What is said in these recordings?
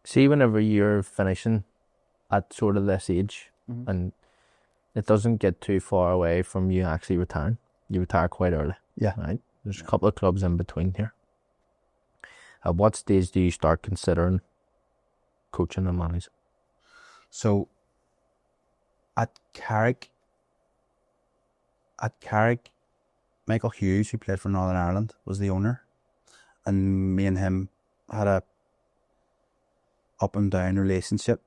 See, whenever you're finishing at sort of this age, and it doesn't get too far away from you actually retiring. You retire quite early. Yeah. Right? There's a couple of clubs in between here. At what stage do you start considering coaching and managing? So at Carrick, Michael Hughes, who played for Northern Ireland, was the owner, and me and him had a up and down relationship.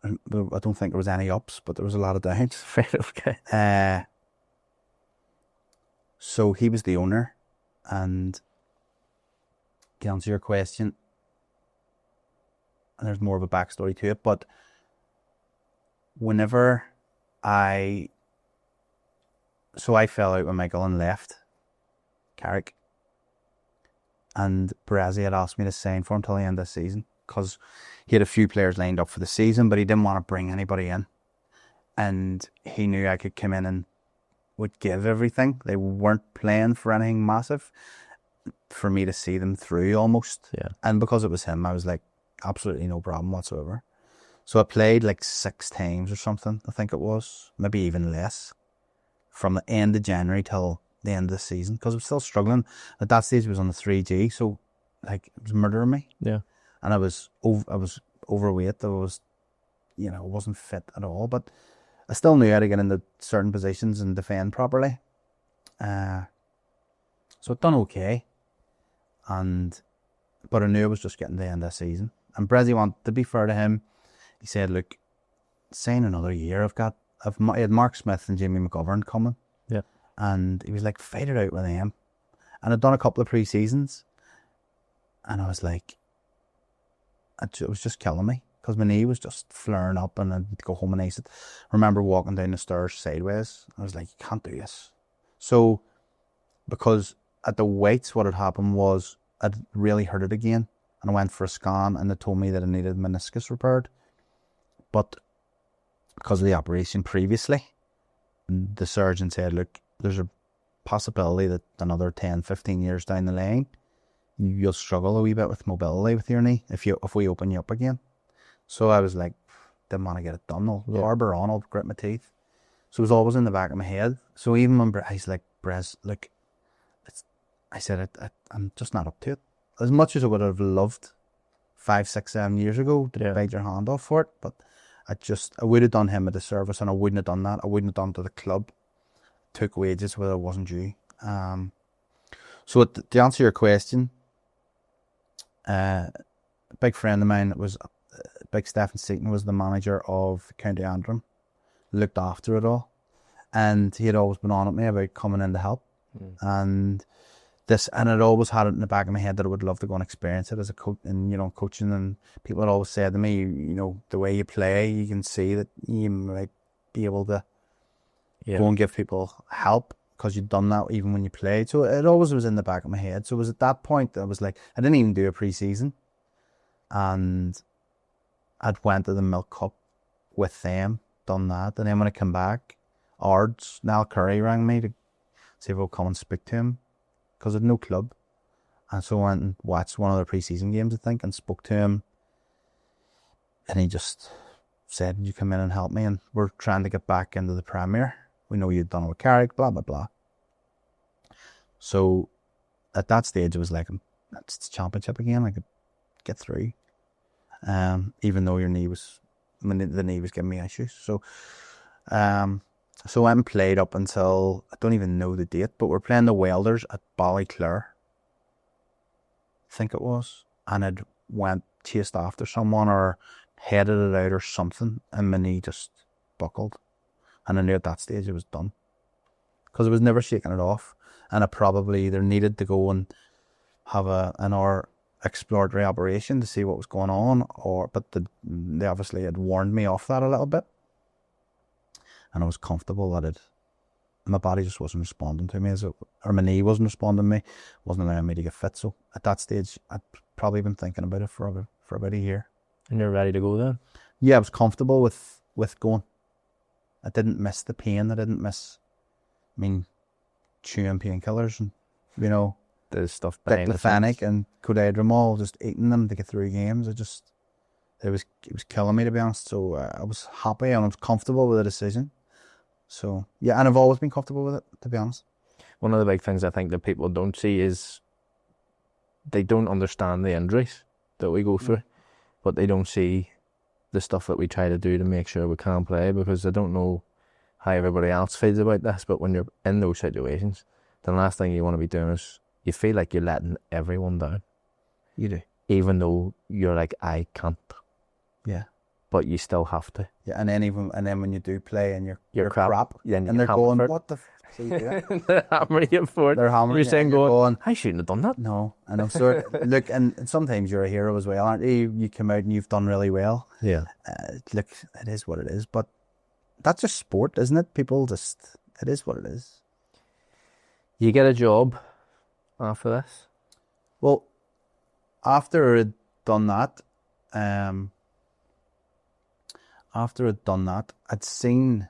I don't think there was any ups, but there was a lot of downs. Okay. So he was the owner, and to answer your question, and there's more of a backstory to it, but whenever I fell out with Michael and left Carrick, and Brazzi had asked me to sign for him till the end of the season because he had a few players lined up for the season, but he didn't want to bring anybody in, and he knew I could come in and would give everything. They weren't playing for anything massive, for me to see them through almost. Yeah. And because it was him, I was like, absolutely no problem whatsoever. So I played like 6 times or something, I think it was, maybe even less, from the end of January till the end of the season, because I was still struggling. At that stage, I was on the 3G, so like it was murdering me. Yeah. And I was overweight. I was, I wasn't fit at all, but I still knew how to get into certain positions and defend properly. So I'd done okay, but I knew I was just getting to the end of the season. And Brazzi wanted, to be fair to him, he said, look, sign another year. I had Mark Smith and Jamie McGovern coming. Yeah. And he was like, fight it out with them. And I'd done a couple of pre-seasons, and I was like, it was just killing me because my knee was just flaring up, and I'd go home and I remember walking down the stairs sideways. I was like, you can't do this. So, because at the weights, what had happened was I'd really hurt it again, and I went for a scan, and they told me that I needed meniscus repaired. But because of the operation previously, the surgeon said, look, there's a possibility that another 10, 15 years down the line, you'll struggle a wee bit with mobility with your knee if we open you up again. So I was like, didn't want to get it done. I'll harbour on, I'll grit my teeth. So it was always in the back of my head. So even when he's like, Brez, look, I said, I'm just not up to it. As much as I would have loved 5, 6, 7 years ago to bite your hand off for it, but I would have done him a disservice, and I wouldn't have done that. I wouldn't have done to the club. Took wages where I wasn't due. So to answer your question, a big friend of mine was Big Stephen Seaton, was the manager of County Antrim, looked after it all, and he had always been on at me about coming in to help. And I'd always had it in the back of my head that I would love to go and experience it as a coach, and coaching. And people had always said to me, the way you play, you can see that you might be able to go and give people help because you'd done that even when you played. So it always was in the back of my head. So it was at that point that I was like, I didn't even do a pre-season, and I'd went to the Milk Cup with them, done that, and then when I came back, Nal Curry rang me to see if I would come and speak to him, because I had no club. And so I went and watched one of the pre-season games, I think, and spoke to him. And he just said, you come in and help me, and we're trying to get back into the Premier. We know you'd done it with Carrick, blah, blah, blah. So at that stage, it was like, it's the Championship again. I could get through. Even though the knee was giving me issues. So I went and played up until, I don't even know the date, but we're playing the Welders at Ballyclare, I think it was, and I'd chased after someone or headed it out or something, and my knee just buckled, and I knew at that stage it was done, because I was never shaking it off, and I probably either needed to go and have an hour exploratory operation to see what was going on, but they obviously had warned me off that a little bit. And I was comfortable that my body just wasn't responding to me, or my knee wasn't responding to me, wasn't allowing me to get fit. So at that stage, I'd probably been thinking about it for about a year. And you're ready to go then? Yeah, I was comfortable with going. I didn't miss the pain. I didn't miss, chewing painkillers and, the stuff diclofenac and codadromol, just eating them to get through games. it was killing me, to be honest. So I was happy and I was comfortable with the decision. So yeah, and I've always been comfortable with it, to be honest. One of the big things I think that people don't see is they don't understand the injuries that we go through, but they don't see the stuff that we try to do to make sure we can play, because I don't know how everybody else feels about this, but when you're in those situations, the last thing you want to be doing is you feel like you're letting everyone down. You do. Even though you're like, I can't. Yeah. But you still have to. Yeah, and then when you do play and you're crap, then and they're going, what the so you do it? They're hammering you for it. They're hammering You're saying, going, I shouldn't have done that. No, and I'm sort of, look, and sometimes you're a hero as well, aren't you? You come out and you've done really well. Yeah. Look, it is what it is, but that's just sport, isn't it? People just, it is what it is. You get a job after this? Well, after I'd done that, I'd seen,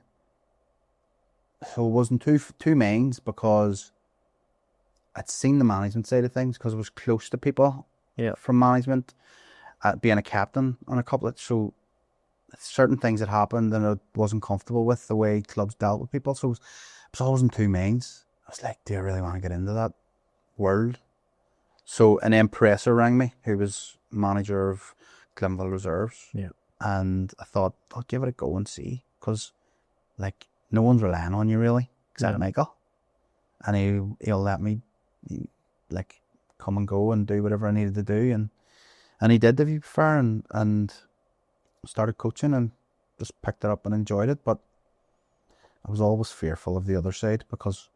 so it wasn't two mains, because I'd seen the management side of things, because I was close to people from management, being a captain on a couple of, so certain things had happened and I wasn't comfortable with the way clubs dealt with people. So it was always in two mains. I was like, do I really want to get into that world? So and then Presser rang me, who was manager of Cliftonville Reserves. Yeah. And I thought, I'll give it a go and see, because like no one's relying on you really, except Michael. And he'll let me like come and go and do whatever I needed to do, and he did, if you prefer, and started coaching and just picked it up and enjoyed it. But I was always fearful of the other side, because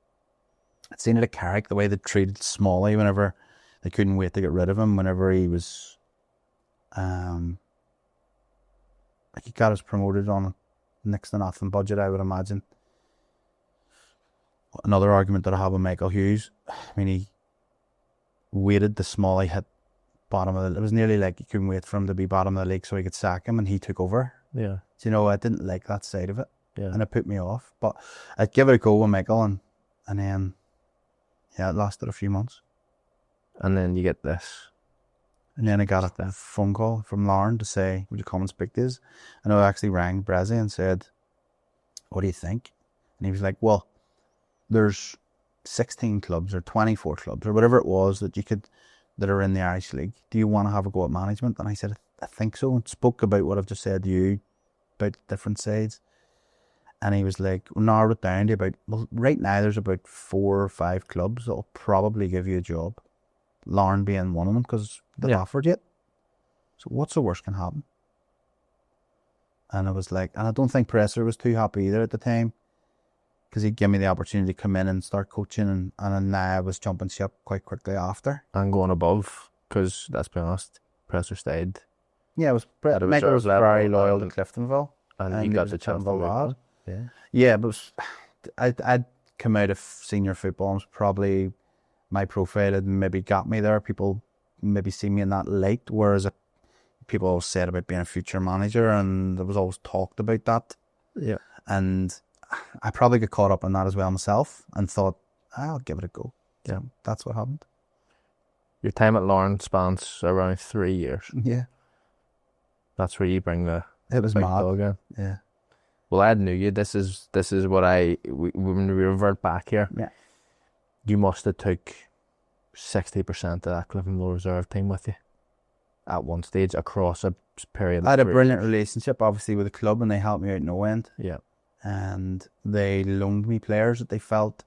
I'd seen it at Carrick, the way they treated Smalley whenever they couldn't wait to get rid of him, whenever he was like he got us promoted on a next to nothing budget, I would imagine. Another argument that I have with Michael Hughes, I mean, he waited the Smalley hit bottom of it was nearly like you couldn't wait for him to be bottom of the league so he could sack him, and he took over. Yeah. So, you know, I didn't like that side of it. Yeah. And it put me off. But I'd give it a go with Michael, and then it lasted a few months. And then you get this. And then I got a phone call from Larne to say, would you come and speak to us? And I actually rang Brezzy and said, what do you think? And he was like, well, there's 16 clubs or 24 clubs or whatever it was that are in the Irish League. Do you want to have a go at management? And I said, I think so. And spoke about what I've just said to you about different sides. And he was like, well, narrow it down to about, well, right now there's about 4 or 5 clubs that'll probably give you a job. Larne being one of them, because they've offered it. So what's the worst can happen? And I was like, and I don't think Presser was too happy either at the time, because he'd give me the opportunity to come in and start coaching, and now I was jumping ship quite quickly after. And going above, because let's be honest, Presser stayed. Yeah, it was Michael was very loyal to Cliftonville. And he got the chance to lad. Yeah, but I'd come out of senior football, and was probably my profile had maybe got me there. People maybe see me in that light, whereas people always said about being a future manager, and there was always talked about that. Yeah. And I probably got caught up in that as well myself, and thought, I'll give it a go. Yeah, that's what happened. Your time at Larne spans around 3 years. Yeah. That's where you bring the it was big mad. dog in. Yeah. Well, I knew you. This is what when we revert back here. Yeah. You must have took 60% of that Cliftonville Reserve team with you at one stage across a period. I had a brilliant relationship, obviously, with the club, and they helped me out no end. Yeah. And they loaned me players that they felt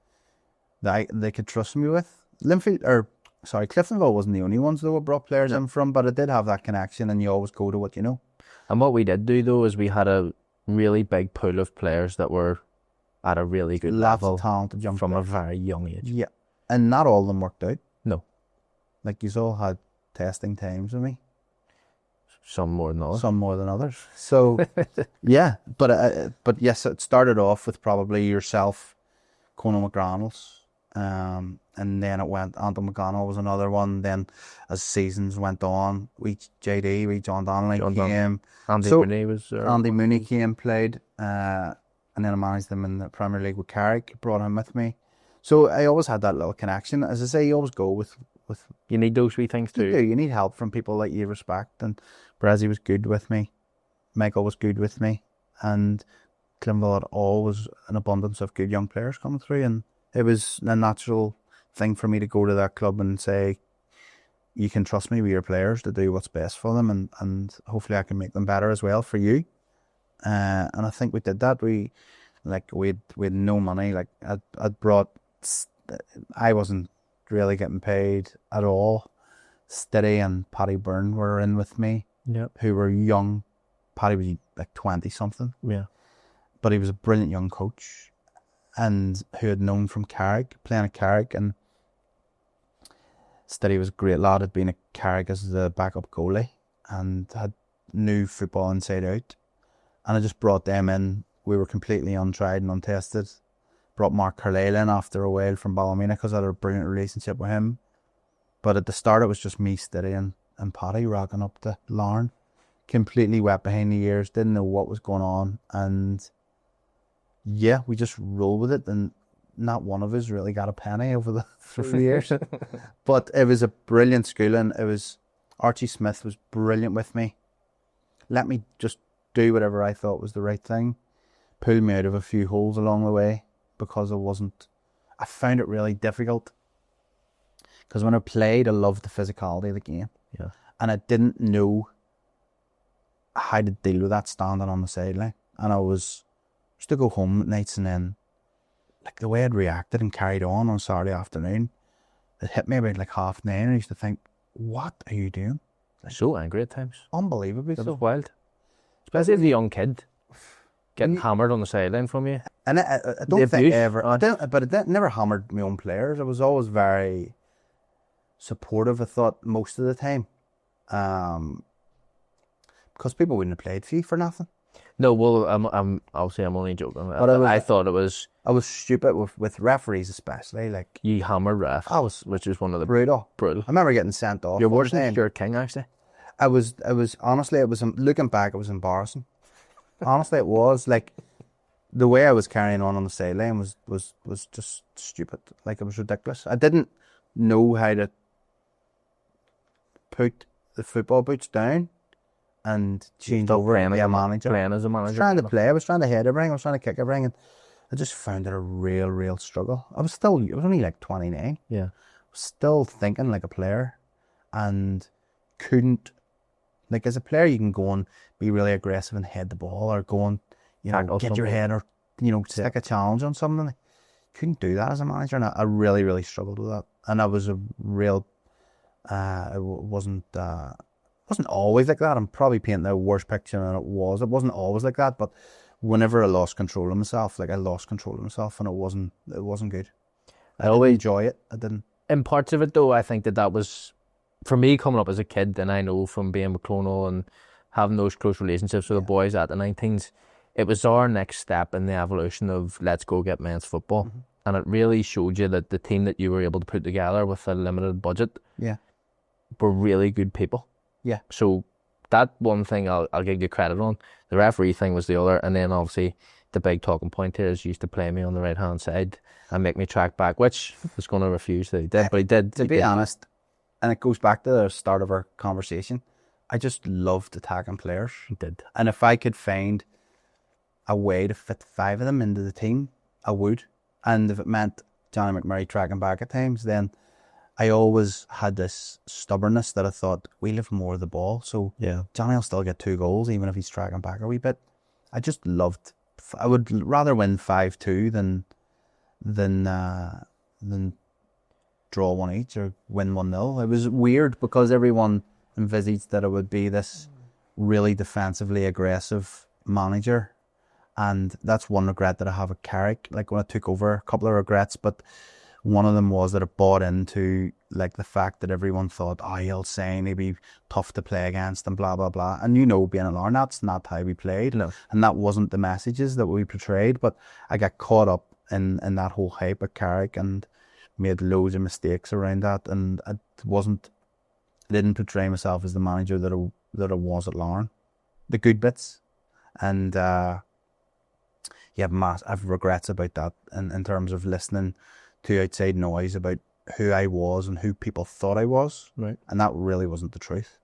that they could trust me with. Cliftonville wasn't the only ones that were brought players in from, but it did have that connection, and you always go to what you know. And what we did do, though, is we had a really big pool of players that were at a really good level, of talented young from players. a very young age. Yeah. And not all of them worked out. No. Like, you all had testing times with me. Some more than others. Some more than others. So, yeah. But yes, it started off with probably yourself, Conor McGranels, and then it went, Anton McGonnell was another one. Then as seasons went on, John Donnelly came. Andy Mooney came, played, and then I managed them in the Premier League with Carrick, brought him with me. So I always had that little connection. As I say, you always go with you need those wee things too. You need help from people that you respect, Brazzy was good with me. Michael was good with me. And Glenville had always an abundance of good young players coming through. And it was a natural thing for me to go to that club and say, you can trust me with your players to do what's best for them, and hopefully I can make them better as well for you. And I think we did that. We had no money. Like I'd brought, I wasn't really getting paid at all. Steady and Paddy Byrne were in with me, who were young. Paddy was like 20 something. Yeah. But he was a brilliant young coach, and who had known from Carrick, playing at Carrick, and Steady was a great lad, had been at Carrick as the backup goalie and had knew football inside out. And I just brought them in. We were completely untried and untested. Brought Mark Carlisle in after a while from Ballymena because I had a brilliant relationship with him. But at the start it was just me, Steady and Paddy rocking up to Larne. Completely wet behind the ears, didn't know what was going on. And yeah, we just rolled with it, and not one of us really got a penny over the 3 years. But it was a brilliant schooling. It was, Archie Smith was brilliant with me. Let me just do whatever I thought was the right thing. Pulled me out of a few holes along the way because I found it really difficult. Because when I played, I loved the physicality of the game. Yeah. And I didn't know how to deal with that standing on the sideline. And I used to go home at nights, and then like the way I'd reacted and carried on Saturday afternoon, it hit me about like 9:30, and I used to think, what are you doing? Like, so angry at times. Unbelievably That so. was wild. Especially as a young kid, getting hammered on the sideline from you. And I don't think ever, but it never hammered my own players. I was always very supportive, I thought, most of the time. Because people wouldn't have played for you for nothing. No, well, I'm only joking. But I thought it was. I was stupid with referees, especially. Like, you hammered ref. Which is one of the brutal. I remember getting sent off. You're worse than Stuart King, actually. I was honestly, looking back, it was embarrassing. Honestly, it was like the way I was carrying on the sideline was just stupid. Like, it was ridiculous. I didn't know how to put the football boots down and change over and be a manager. Playing as a manager. I was trying to play. I was trying to head everything. I was trying to kick everything, and I just found it a real struggle. I was only like 29. Yeah. I was still thinking like a player, and couldn't. Like, as a player, you can go and be really aggressive and head the ball, or go and, get your head, or, stick a challenge on something. I couldn't do that as a manager, and I really struggled with that. And I was a real, it wasn't always like that. I'm probably painting a worse picture than it was. It wasn't always like that, but whenever I lost control of myself, and it wasn't good. I always enjoy it. I didn't. In parts of it, though, I think that was, for me, coming up as a kid, and I know from being with Clonal and having those close relationships with the boys at the 19s, it was our next step in the evolution of let's go get men's football. Mm-hmm. And it really showed you that the team that you were able to put together with a limited budget were really good people. Yeah. So that one thing I'll give you credit on. The referee thing was the other, and then obviously the big talking point here is he used to play me on the right-hand side and make me track back, which I was going to refuse that he did, but he did. To be honest, and it goes back to the start of our conversation, I just loved attacking players. He did. And if I could find a way to fit 5 of them into the team, I would. And if it meant Johnny McMurray tracking back at times, then I always had this stubbornness that I thought, we'll have more of the ball. So Johnny will still get 2 goals, even if he's tracking back a wee bit. I just loved, I would rather win 5-2 than draw 1 each or win 1-0. It was weird because everyone envisaged that it would be this really defensively aggressive manager, and that's one regret that I have at Carrick. Like, when I took over, a couple of regrets, but one of them was that I bought into like the fact that everyone thought, he'll sign, he'll be tough to play against and blah blah blah. And being at Larne, that's not how we played. No. And that wasn't the messages that we portrayed. But I got caught up in that whole hype at Carrick and made loads of mistakes around that, and I didn't portray myself as the manager that I was at Larne. The good bits, and I have regrets about that in terms of listening to outside noise about who I was and who people thought I was, right? And that really wasn't the truth.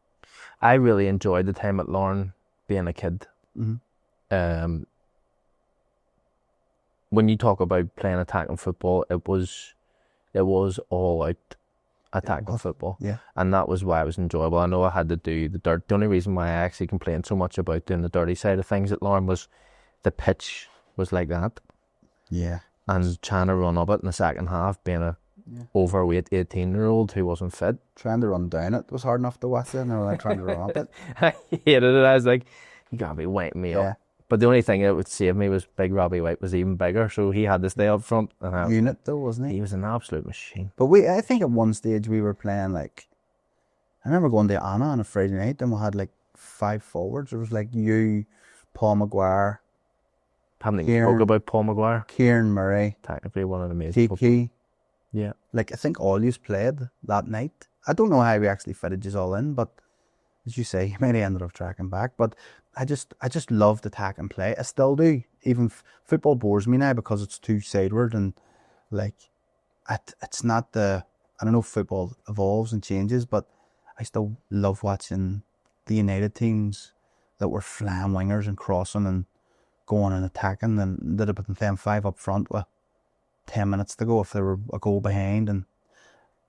I really enjoyed the time at Larne being a kid. Mm-hmm. When you talk about playing attacking football, it was all out attacking football. Yeah. And that was why it was enjoyable. I know I had to do the dirt. The only reason why I actually complained so much about doing the dirty side of things at Larne was the pitch was like that. Yeah. And trying to run up it in the second half, being a overweight 18-year-old who wasn't fit. Trying to run down it was hard enough to watch it, and then trying to run up it. I hated it. I was like, you gotta be waiting me up. But the only thing that would save me was Big Robbie White was even bigger, so he had to stay up front. And Unit though, wasn't he? He was an absolute machine. But I think at one stage we were playing like, I remember going to Anna on a Friday night and we had like 5 forwards. It was like you, Paul Maguire, Haven't even spoke about Paul Maguire. Kieran Murray, Technically one of the amazing. Kiki. Yeah. Like I think all yous played that night. I don't know how we actually fitted yous all in, but as you say, you might have ended up tracking back. But I just loved attack and play. I still do. Even football bores me now because it's too sideward and like it's not the. I don't know if football evolves and changes, but I still love watching the United teams that were flying wingers and crossing and going and attacking, and they'd have been them 5 up front with 10 minutes to go if they were a goal behind. And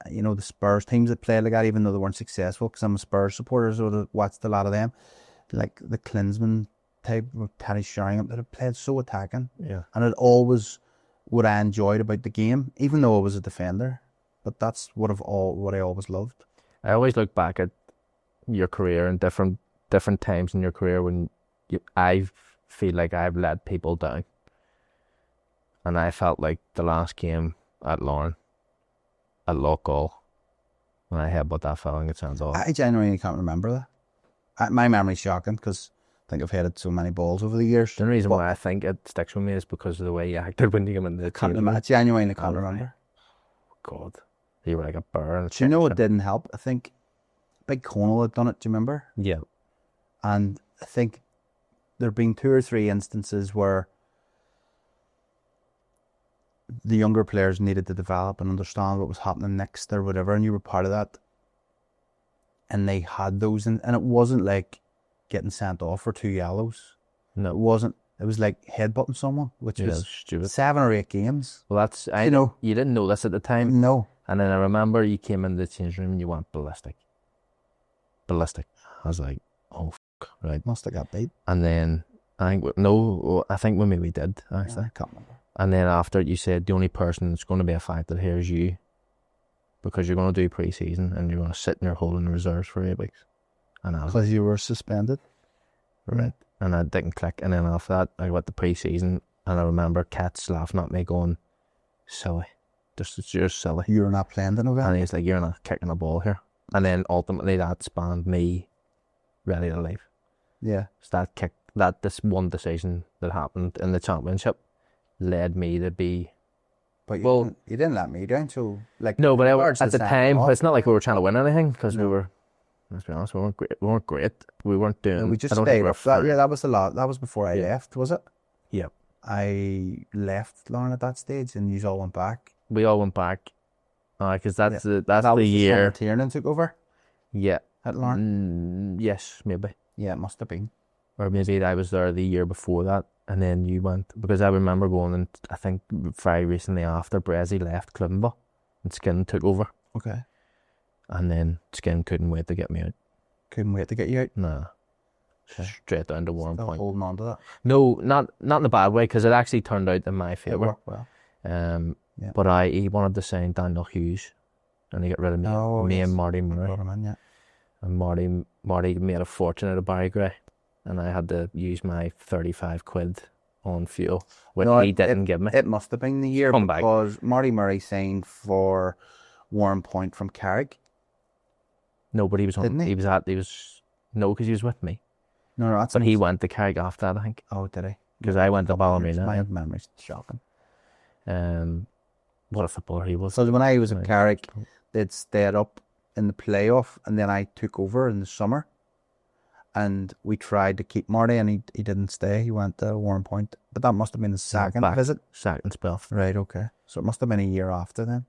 you know, the Spurs teams that played like that, even though they weren't successful, because I'm a Spurs supporter, so I watched a lot of them, like the Klinsmann type with Teddy Sheringham, that have played so attacking. Yeah. And it always what I enjoyed about the game, even though I was a defender. But that's what I always loved. I always look back at your career and different times in your career when I feel like I've let people down. And I felt like the last game at Larne, at Loughgall, when I headbutt that fella and get sent off. I genuinely can't remember that. My memory's shocking because I think I've headed so many balls over the years. The reason why I think it sticks with me is because of the way you acted when you came in the team. I genuinely can't remember. God, you were like a bear. Do you know what didn't help? I think Big Conal had done it. Do you remember? Yeah. And I think there have been 2 or 3 instances where the younger players needed to develop and understand what was happening next or whatever, and you were part of that. And they had those, and it wasn't like getting sent off for 2 yellows. No, it wasn't. It was like headbutting someone, which was stupid. 7 or 8 games. Well, you didn't know this at the time. No. And then I remember you came in the change room and you went ballistic. I was like, oh, fuck, right. Must have got beat. And then I think we maybe did, actually. I can't remember. And then after you said the only person that's going to be affected here is you, because you're going to do pre-season and you're going to sit in your hole in the reserves for 8 weeks. Because you were suspended. Right. And I didn't click. And then after that, I got the pre-season and I remember Katz laughing at me going, silly. You're silly. You're not playing the November. And he's like, you're not kicking a ball here. And then ultimately that spanned me ready to leave. Yeah. So this one decision that happened in the championship led me to be. But you didn't let me down, so like. No, but at the time, it's not like we were trying to win anything, because we were. Let's be honest, we weren't great. We weren't doing. No, we just stayed up. That was a lot. That was before I left, was it? Yep. I left Larne at that stage, and you all went back. We all went back, because that's the year Tiernan took over. Yeah. At Larne. Yes, maybe. Yeah, it must have been. Or maybe I was there the year before that, and then you went, because I remember going, and I think very recently after Brezzy left Clivenville, and Skin took over. Okay. And then Skin couldn't wait to get me out. Couldn't wait to get you out? Nah. Okay. Straight down to Warren Still Point. Holding on to that? No, not in a bad way, because it actually turned out in my favour. It worked well. Yeah. But he wanted to sign Daniel Hughes, and he got rid of me and Marty Murray. Brought him in, yeah. And Marty made a fortune out of Barry Gray, and I had to use my 35 quid on fuel, which he didn't give me. It must have been the year because Marty Murray signed for Warren Point from Carrick. No, but he was on. Didn't he? Because he was with me. No, that's. But he went to Carrick after that, I think. Oh, did he? Because I went to Ballymena. My memory's shocking. What a footballer he was. So when I was at Carrick, they'd stayed up in the playoff, and then I took over in the summer, and we tried to keep Marty, and he didn't stay. He went to Warren Point, but that must have been his second visit. Second spell. Right. Okay. So it must have been a year after then.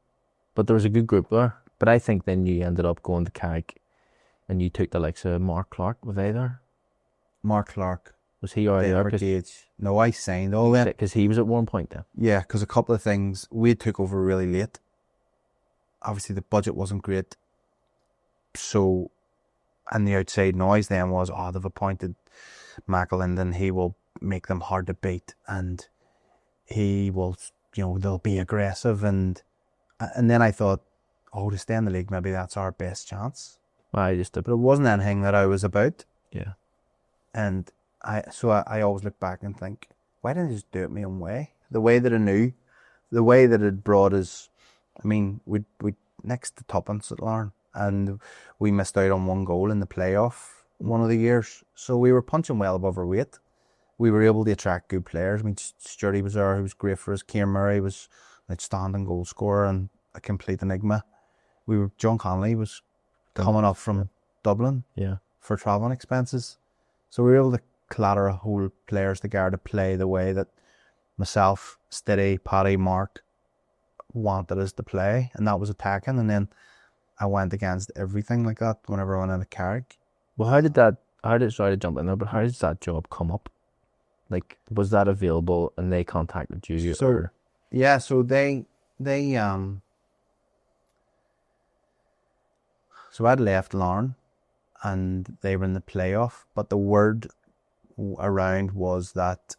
But there was a good group there. But I think then you ended up going to Carrick and you took the likes of Mark Clark. Was they there? Mark Clark. Was he already there? Gage. No, I signed all that. Because he was at one point then. Yeah, because a couple of things. We took over really late. Obviously, the budget wasn't great. So, and the outside noise then was, they've appointed McAlinden. He will make them hard to beat, and he will, they'll be aggressive. And then I thought, to stay in the league, maybe that's our best chance. But it wasn't anything that I was about. Yeah. And I always look back and think, why didn't I just do it my own way? The way that I knew, the way that it brought us. I mean, we next to Tuppence at Larne, and we missed out on one goal in the playoff one of the years. So we were punching well above our weight. We were able to attract good players. I mean, Sturdy was there, who was great for us. Kieran Murray was an outstanding goal scorer and a complete enigma. John Connolly was coming up from Dublin for travelling expenses. So we were able to clatter a whole players together to play the way that myself, Steady, Paddy, Mark wanted us to play, and that was attacking. And then I went against everything like that whenever I went into Carrick. Well, sorry to jump in there, but how did that job come up? Like, was that available and they contacted you? So so I'd left Larne and they were in the playoff, but the word around was that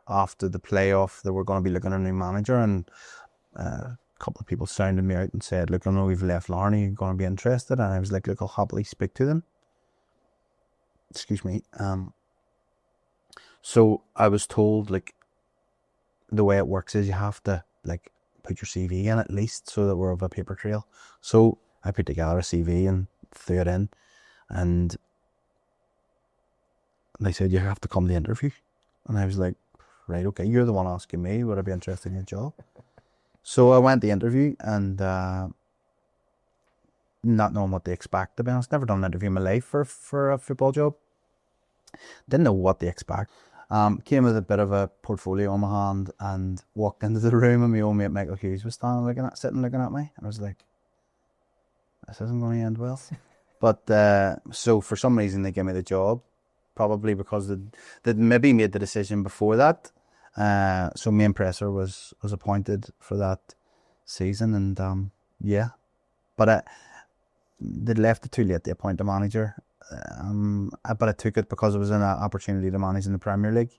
after the playoff they were going to be looking at a new manager, and a couple of people sounded me out and said, look, I know we've left Larne, are you going to be interested? And I was like, look, I'll happily speak to them. Excuse me. So I was told, like, the way it works is you have to, like, put your CV in at least so that we're of a paper trail. So I put together a CV and threw it in, and they said, you have to come to the interview. And I was like, right, okay, you're the one asking me, would I be interested in your job? So I went to the interview, and not knowing what to expect, to be honest. Never done an interview in my life for a football job. Didn't know what to expect. Came with a bit of a portfolio on my hand and walked into the room, and my old mate Michael Hughes was sitting looking at me. And I was like, this isn't going to end well. But so for some reason they gave me the job, probably because they'd maybe made the decision before that. So main presser was appointed for that season, and but they'd left it too late to appoint a manager. But I took it because it was an opportunity to manage in the Premier League.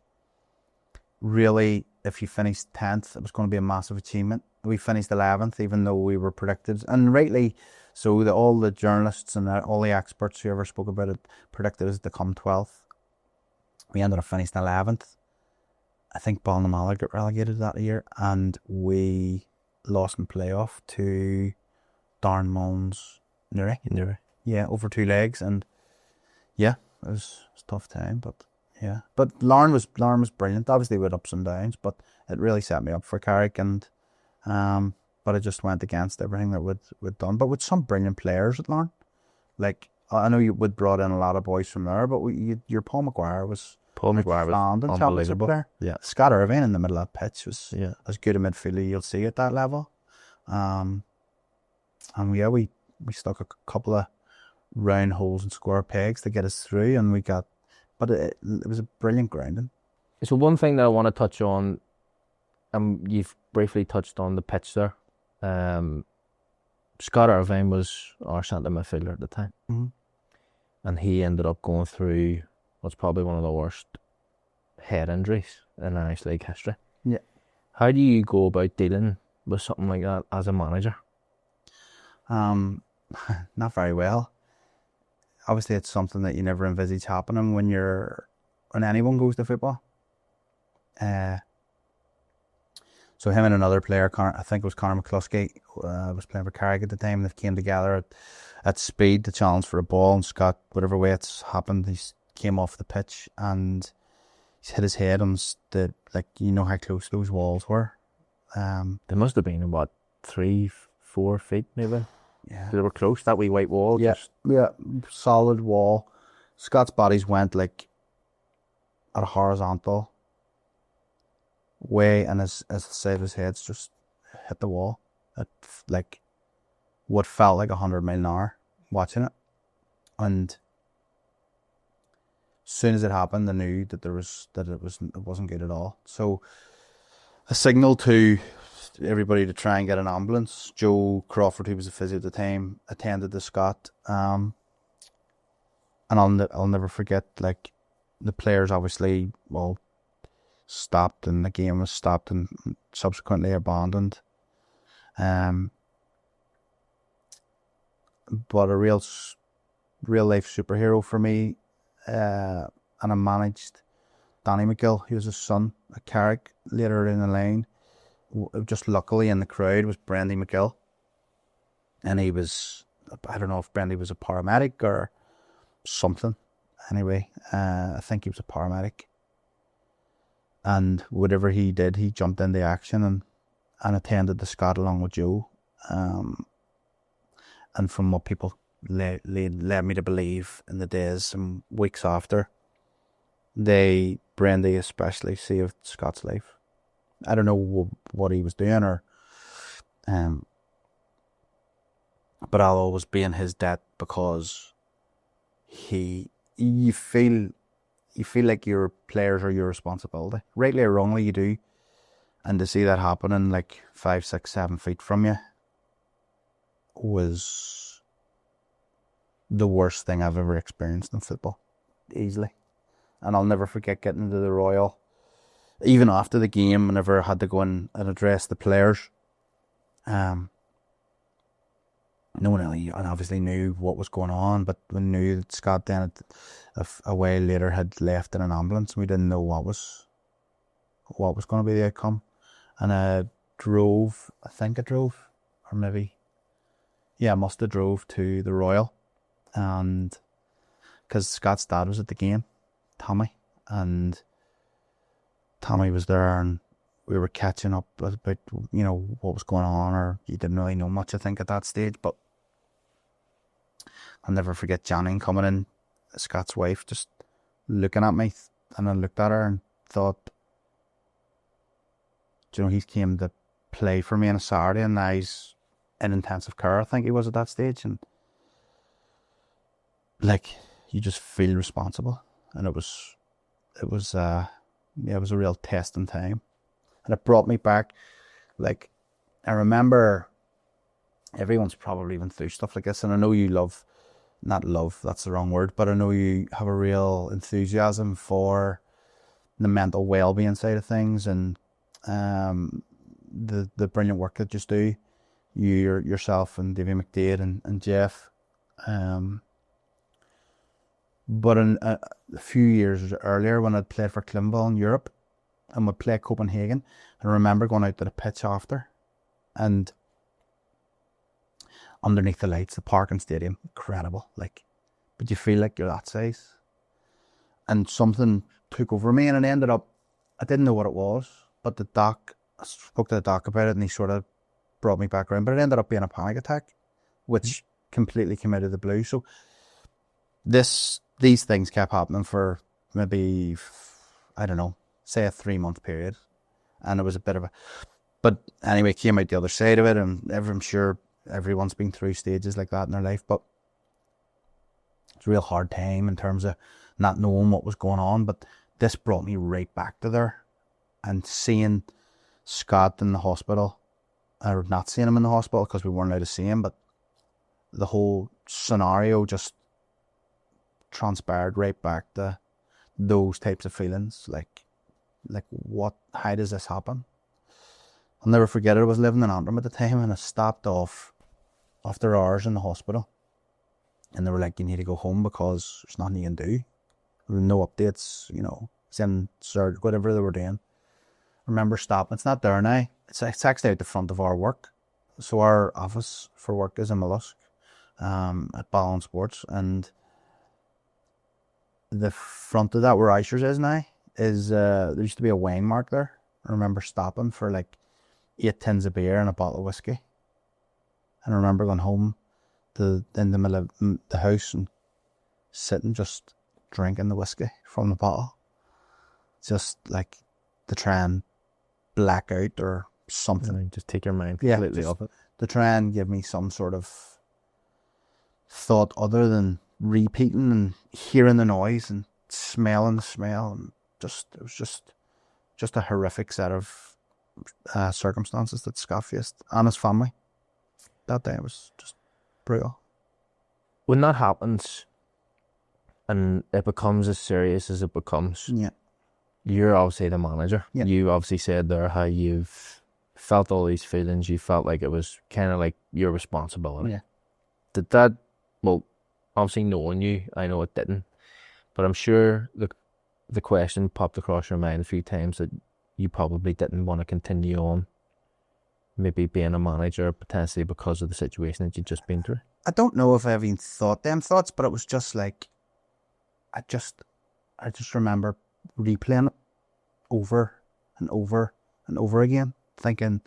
Really, if you finished 10th, it was going to be a massive achievement. We finished 11th, even though we were predicted, and rightly so, that all the journalists and all the experts who ever spoke about it predicted us to come 12th. We ended up finishing 11th. I think Ballinamallard got relegated that year, and we lost in playoff to Darren Mullins Newry. Yeah, over 2 legs, and yeah, it was a tough time, but yeah. But Larne was brilliant. Obviously with ups and downs, but it really set me up for Carrick, and but I just went against everything that we'd done. But with some brilliant players at Larne, like I know you would brought in a lot of boys from there, but your Paul McGuire was unbelievable. Player. Yeah, Scott Irvine in the middle of that pitch was as good a midfielder you'll see at that level. And yeah, we stuck a couple of round holes and square pegs to get us through, and but it was a brilliant grounding. So one thing that I want to touch on, you've briefly touched on the pitch there. Scott Irvine was our centre midfielder at the time, and he ended up going through what's probably one of the worst head injuries in Irish League history. Yeah. How do you go about dealing with something like that as a manager? Not very well. Obviously, it's something that you never envisage happening when anyone goes to football. So him and another player, I think it was Conor McCluskey, was playing for Carrick at the time. They came together at speed to challenge for a ball, and Scott, whatever way it's happened, he came off the pitch and he's hit his head on how close those walls were. They must have been about 3-4 feet maybe. Yeah, they were close. That wee white wall. Yeah, solid wall. Scott's bodies went like at a horizontal way, and as the side of his head's just hit the wall at like what felt like 100 miles an hour watching it. And soon as it happened, I knew that it wasn't good at all. So I signalled to everybody to try and get an ambulance. Joe Crawford, who was a physio at the time, attended to Scott. And I'll never forget, like, the players obviously stopped, and the game was stopped and subsequently abandoned. But a real life superhero for me, and I managed Danny McGill. He was his son at Carrick. Later in the line, just luckily in the crowd, was Brendy McGill, and he was, I don't know if Brendy was a paramedic or something. Anyway, I think he was a paramedic, and whatever he did, he jumped into action and attended to Scott along with Joe. And from what people led me to believe in the days and weeks after, Brendy especially saved Scott's life. I don't know what he was doing, but I'll always be in his debt, because you feel like your players are your responsibility. Rightly or wrongly, you do. And to see that happening like 5, 6, 7 feet from you was the worst thing I've ever experienced in football, easily. And I'll never forget getting into the Royal, even after the game, whenever I had to go in and address the players. No one really obviously knew what was going on, but we knew that Scott then a while later had left in an ambulance. We didn't know what was going to be the outcome. And I think I drove, or maybe, I must have drove to the Royal, and because Scott's dad was at the game, Tommy, and Tommy was there, and we were catching up about, what was going on, or you didn't really know much, I think, at that stage. But I'll never forget Janine coming in, Scott's wife, just looking at me, and I looked at her and thought, he came to play for me on a Saturday, and now he's in intensive care, I think he was at that stage, and like, you just feel responsible. And it was a real testing time, and it brought me back. Like, I remember, everyone's probably been through stuff like this, and I know you not love, that's the wrong word, but I know you have a real enthusiasm for the mental well-being side of things, and the brilliant work that you do, yourself and David McAlinden and Jeff. But a few years earlier, when I'd played for Climball in Europe and would play Copenhagen, I remember going out to the pitch after, and underneath the lights, the park and stadium, incredible. Like, but you feel like you're that size. And something took over me, and it ended up, I didn't know what it was, but I spoke to the doc about it, and he sort of brought me back around. But it ended up being a panic attack, which completely came out of the blue. So these things kept happening for maybe, I don't know, say a 3-month period. And it was a bit of but anyway, came out the other side of it, and I'm sure everyone's been through stages like that in their life, but it's a real hard time in terms of not knowing what was going on. But this brought me right back to there, and seeing Scott in the hospital, or not seeing him in the hospital because we weren't allowed to see him, but the whole scenario just transpired right back to those types of feelings. Like how does this happen? I'll never forget it. I was living in Antrim at the time, and I stopped off after hours in the hospital, and they were like, you need to go home because there's nothing you can do. There were no updates, send surgery, whatever they were doing. I remember stopping. It's not there now. It's actually out the front of our work. So our office for work is in Mollusk, at Ballon Sports, and the front of that, where Ishers is now, is there used to be a wine mark there. I remember stopping for like 8 tins of beer and a bottle of whiskey. And I remember going home in the middle of the house and sitting, just drinking the whiskey from the bottle, just like to try and black out or something. Just take your mind completely off it. To try and give me some sort of thought other than repeating and hearing the noise and smelling the smell, and it was just a horrific set of circumstances that Scott faced and his family that day. It was just brutal. When that happens and it becomes as serious as it becomes, Yeah. you're obviously the manager. Yeah. You obviously said there how you've felt all these feelings. You felt like it was kind of like your responsibility. Yeah. Did that, well, obviously knowing you, I know it didn't, but I'm sure the question popped across your mind a few times that you probably didn't want to continue on maybe being a manager potentially because of the situation that you'd just been through. I don't know if I even thought them thoughts, but it was just like, I just remember replaying it over and over and over again, thinking,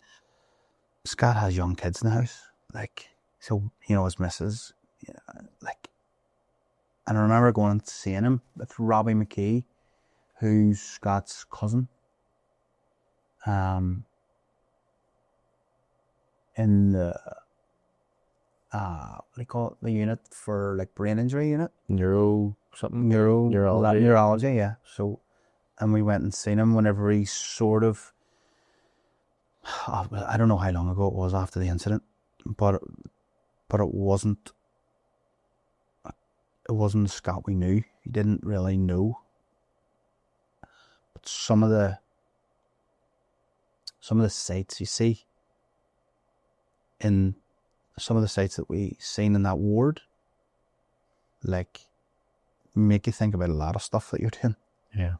Scott has young kids in the house, like, so, his missus, like, and I remember going and seeing him with Robbie McKee, who's Scott's cousin, in the what do you call it, the unit for like brain injury unit, neurology, yeah. So, and we went and seen him whenever he sort of, I don't know how long ago it was after the incident, but it wasn't the Scott we knew. He didn't really know. But some of the sights you see in some of the sights that we seen in that ward, like, make you think about a lot of stuff that you're doing. Yeah.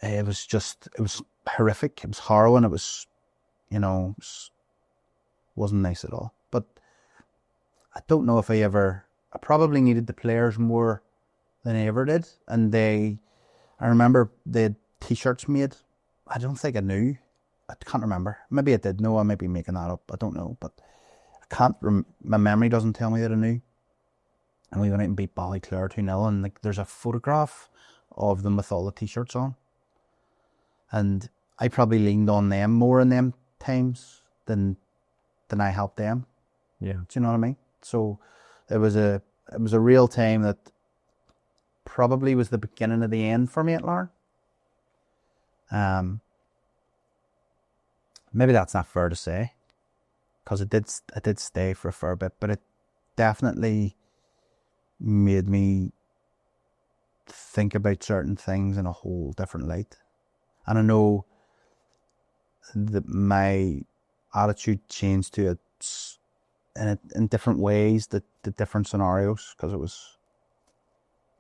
It was horrific. It was harrowing. It was, wasn't nice at all. But I don't know if I probably needed the players more than I ever did. And I remember they had t-shirts made. I don't think I knew. I can't remember. Maybe I did know. I may be making that up. I don't know. But I can't. My memory doesn't tell me that I knew. And we went out and beat Ballyclare 2-0. And like, there's a photograph of them with all the t-shirts on. And I probably leaned on them more in them times than I helped them. Yeah. Do you know what I mean? So it was a real time that probably was the beginning of the end for me at Larne. Maybe that's not fair to say, because it did stay for a fair bit, but it definitely made me think about certain things in a whole different light. And I know that my attitude changed to it in different ways, the different scenarios, because it was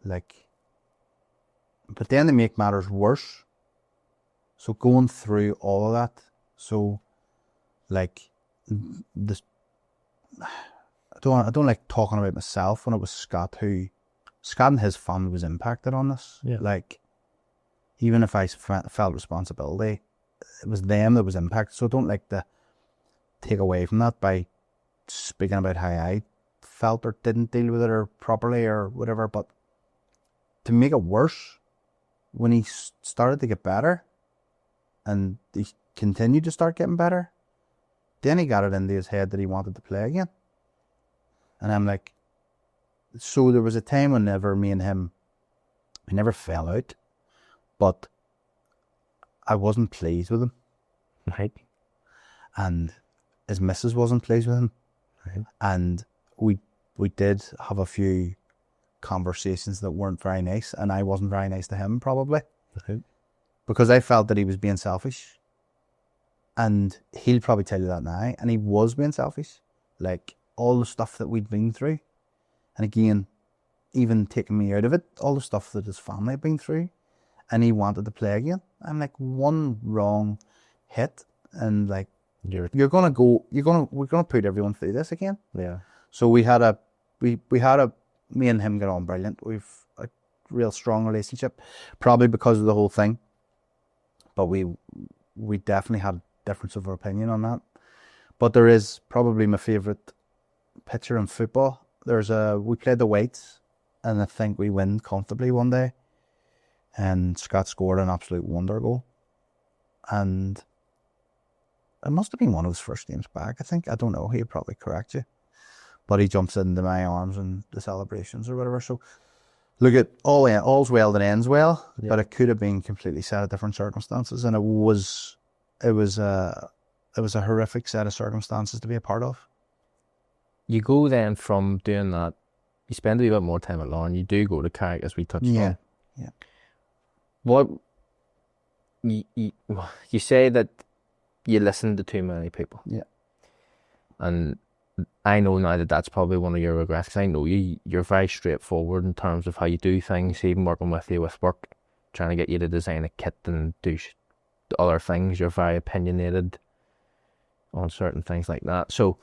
like, but then to make matters worse, so going through all of that, so like this, I don't like talking about myself when it was Scott and his family was impacted on this. Yeah. Like, even if I felt responsibility, it was them that was impacted. So I don't like to take away from that by speaking about how I felt or didn't deal with it or properly or whatever. But to make it worse, when he started to get better and he continued to start getting better, then he got it into his head that he wanted to play again. And I'm like, so there was a time whenever me and him, we never fell out, but I wasn't pleased with him. Right. And his missus wasn't pleased with him. Right. And we did have a few conversations that weren't very nice, and I wasn't very nice to him probably. Right. Because I felt that he was being selfish. And he'll probably tell you that now. And he was being selfish. Like, all the stuff that we'd been through. And again, even taking me out of it, all the stuff that his family had been through. And he wanted to play again. I'm like, one wrong hit, and like, we're gonna put everyone through this again. Yeah. So me and him get on brilliant. We've a real strong relationship, probably because of the whole thing. But we definitely had a difference of opinion on that. But there is probably my favourite picture in football. We played the Whites, and I think we win comfortably one day. And Scott scored an absolute wonder goal. And it must have been one of his first games back, I think. I don't know, he'd probably correct you. But he jumps into my arms in the celebrations or whatever. So, look at all's well that ends well, but it could have been completely set of different circumstances, and it was a horrific set of circumstances to be a part of. You go then from doing that, you spend a wee bit more time at Larne, you do go to Carrick, as we touched on. Yeah. What you say that you listen to too many people. Yeah. And I know now that that's probably one of your regrets, because I know you're very straightforward in terms of how you do things, even working with you with work, trying to get you to design a kit and do other things. You're very opinionated on certain things like that. So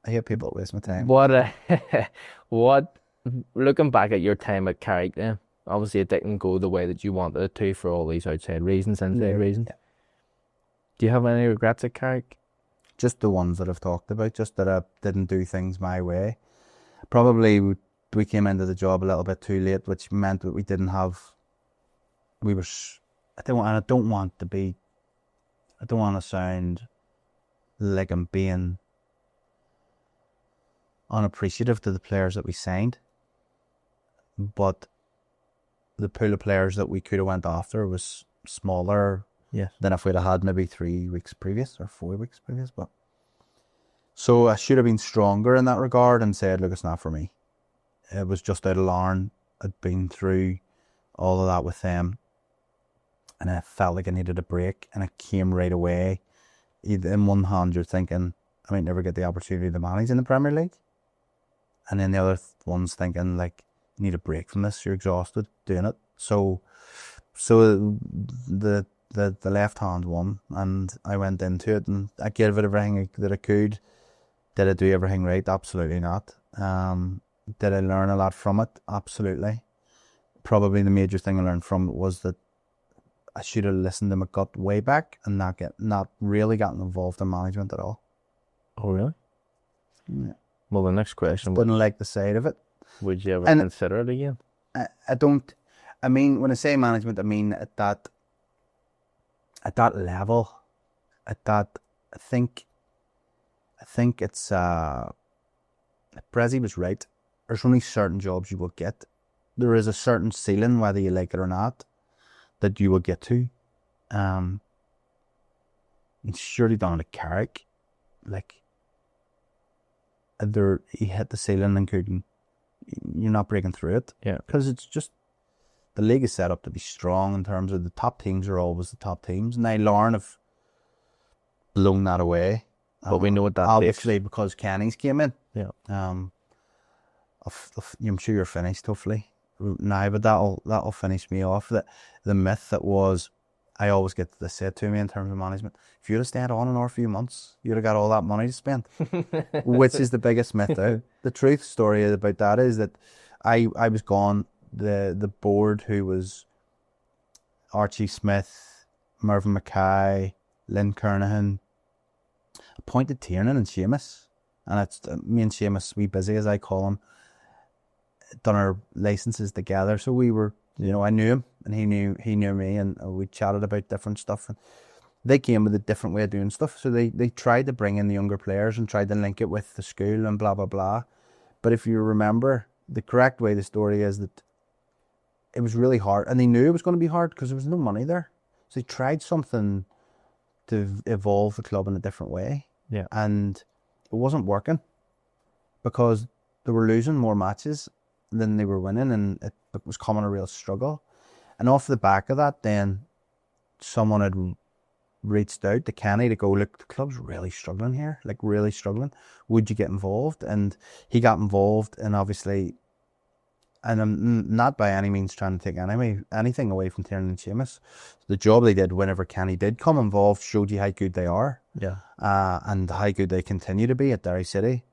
I hate people that waste my time. What, looking back at your time at Carrick then, obviously it didn't go the way that you wanted it to for all these outside reasons, inside reasons. Yeah. Do you have any regrets at Carrick? Just the ones that I've talked about, just that I didn't do things my way. Probably we came into the job a little bit too late, which meant that we didn't have, I don't want to sound like I'm being unappreciative to the players that we signed, but the pool of players that we could have went after was smaller than if we'd have had maybe 3 weeks previous or 4 weeks previous. But so I should have been stronger in that regard and said, look, it's not for me. It was just out of Larne. I'd been through all of that with them, and I felt like I needed a break, and it came right away. In one hand, you're thinking, I might never get the opportunity to manage in the Premier League. And then the other one's thinking, like, you need a break from this. You're exhausted doing it. So the left hand won, and I went into it, and I gave it everything that I could. Did I do everything right? Absolutely not. Did I learn a lot from it? Absolutely. Probably the major thing I learned from it was that I should have listened to my gut way back and not really gotten involved in management at all. Oh, really? Yeah. Well, the next question. Wouldn't like the side of it. Would you ever consider it again? I don't. I mean, when I say management, I mean at that level, I think it's Brezzy was right. There's only certain jobs you will get. There is a certain ceiling, whether you like it or not, that you will get to. And surely down at Carrick, like, he hit the ceiling and couldn't. You're not breaking through it. Yeah. Because it's just, the league is set up to be strong in terms of the top teams are always the top teams. Now Larne have blown that away. But we know what that obviously takes. Because Kenny's came in. Yeah. I'm sure you're finished, hopefully. Now, but that'll finish me off. The myth that was, I always get this said to me in terms of management, if you'd have stayed on another few months, you'd have got all that money to spend. Which is the biggest myth out. The truth story about that is that I was gone. The board, who was Archie Smith, Mervyn Mackay, Lynn Kernahan, appointed Tiernan and Seamus, and it's me and Seamus, we busy as I call him, done our licenses together. So we were, I knew him and he knew me, and we chatted about different stuff. And they came with a different way of doing stuff. So they tried to bring in the younger players and tried to link it with the school and blah blah blah. But if you remember, the correct way the story is that it was really hard, and they knew it was going to be hard because there was no money there. So they tried something to evolve the club in a different way. Yeah. And it wasn't working because they were losing more matches than they were winning, and it was becoming a real struggle. And off the back of that, then someone had reached out to Kenny to go, look, the club's really struggling here, like really struggling. Would you get involved? And he got involved, and obviously, and I'm not by any means trying to take anything away from Tiernan and Seamus. The job they did whenever Kenny did come involved showed you how good they are. Yeah. And how good they continue to be at Derry City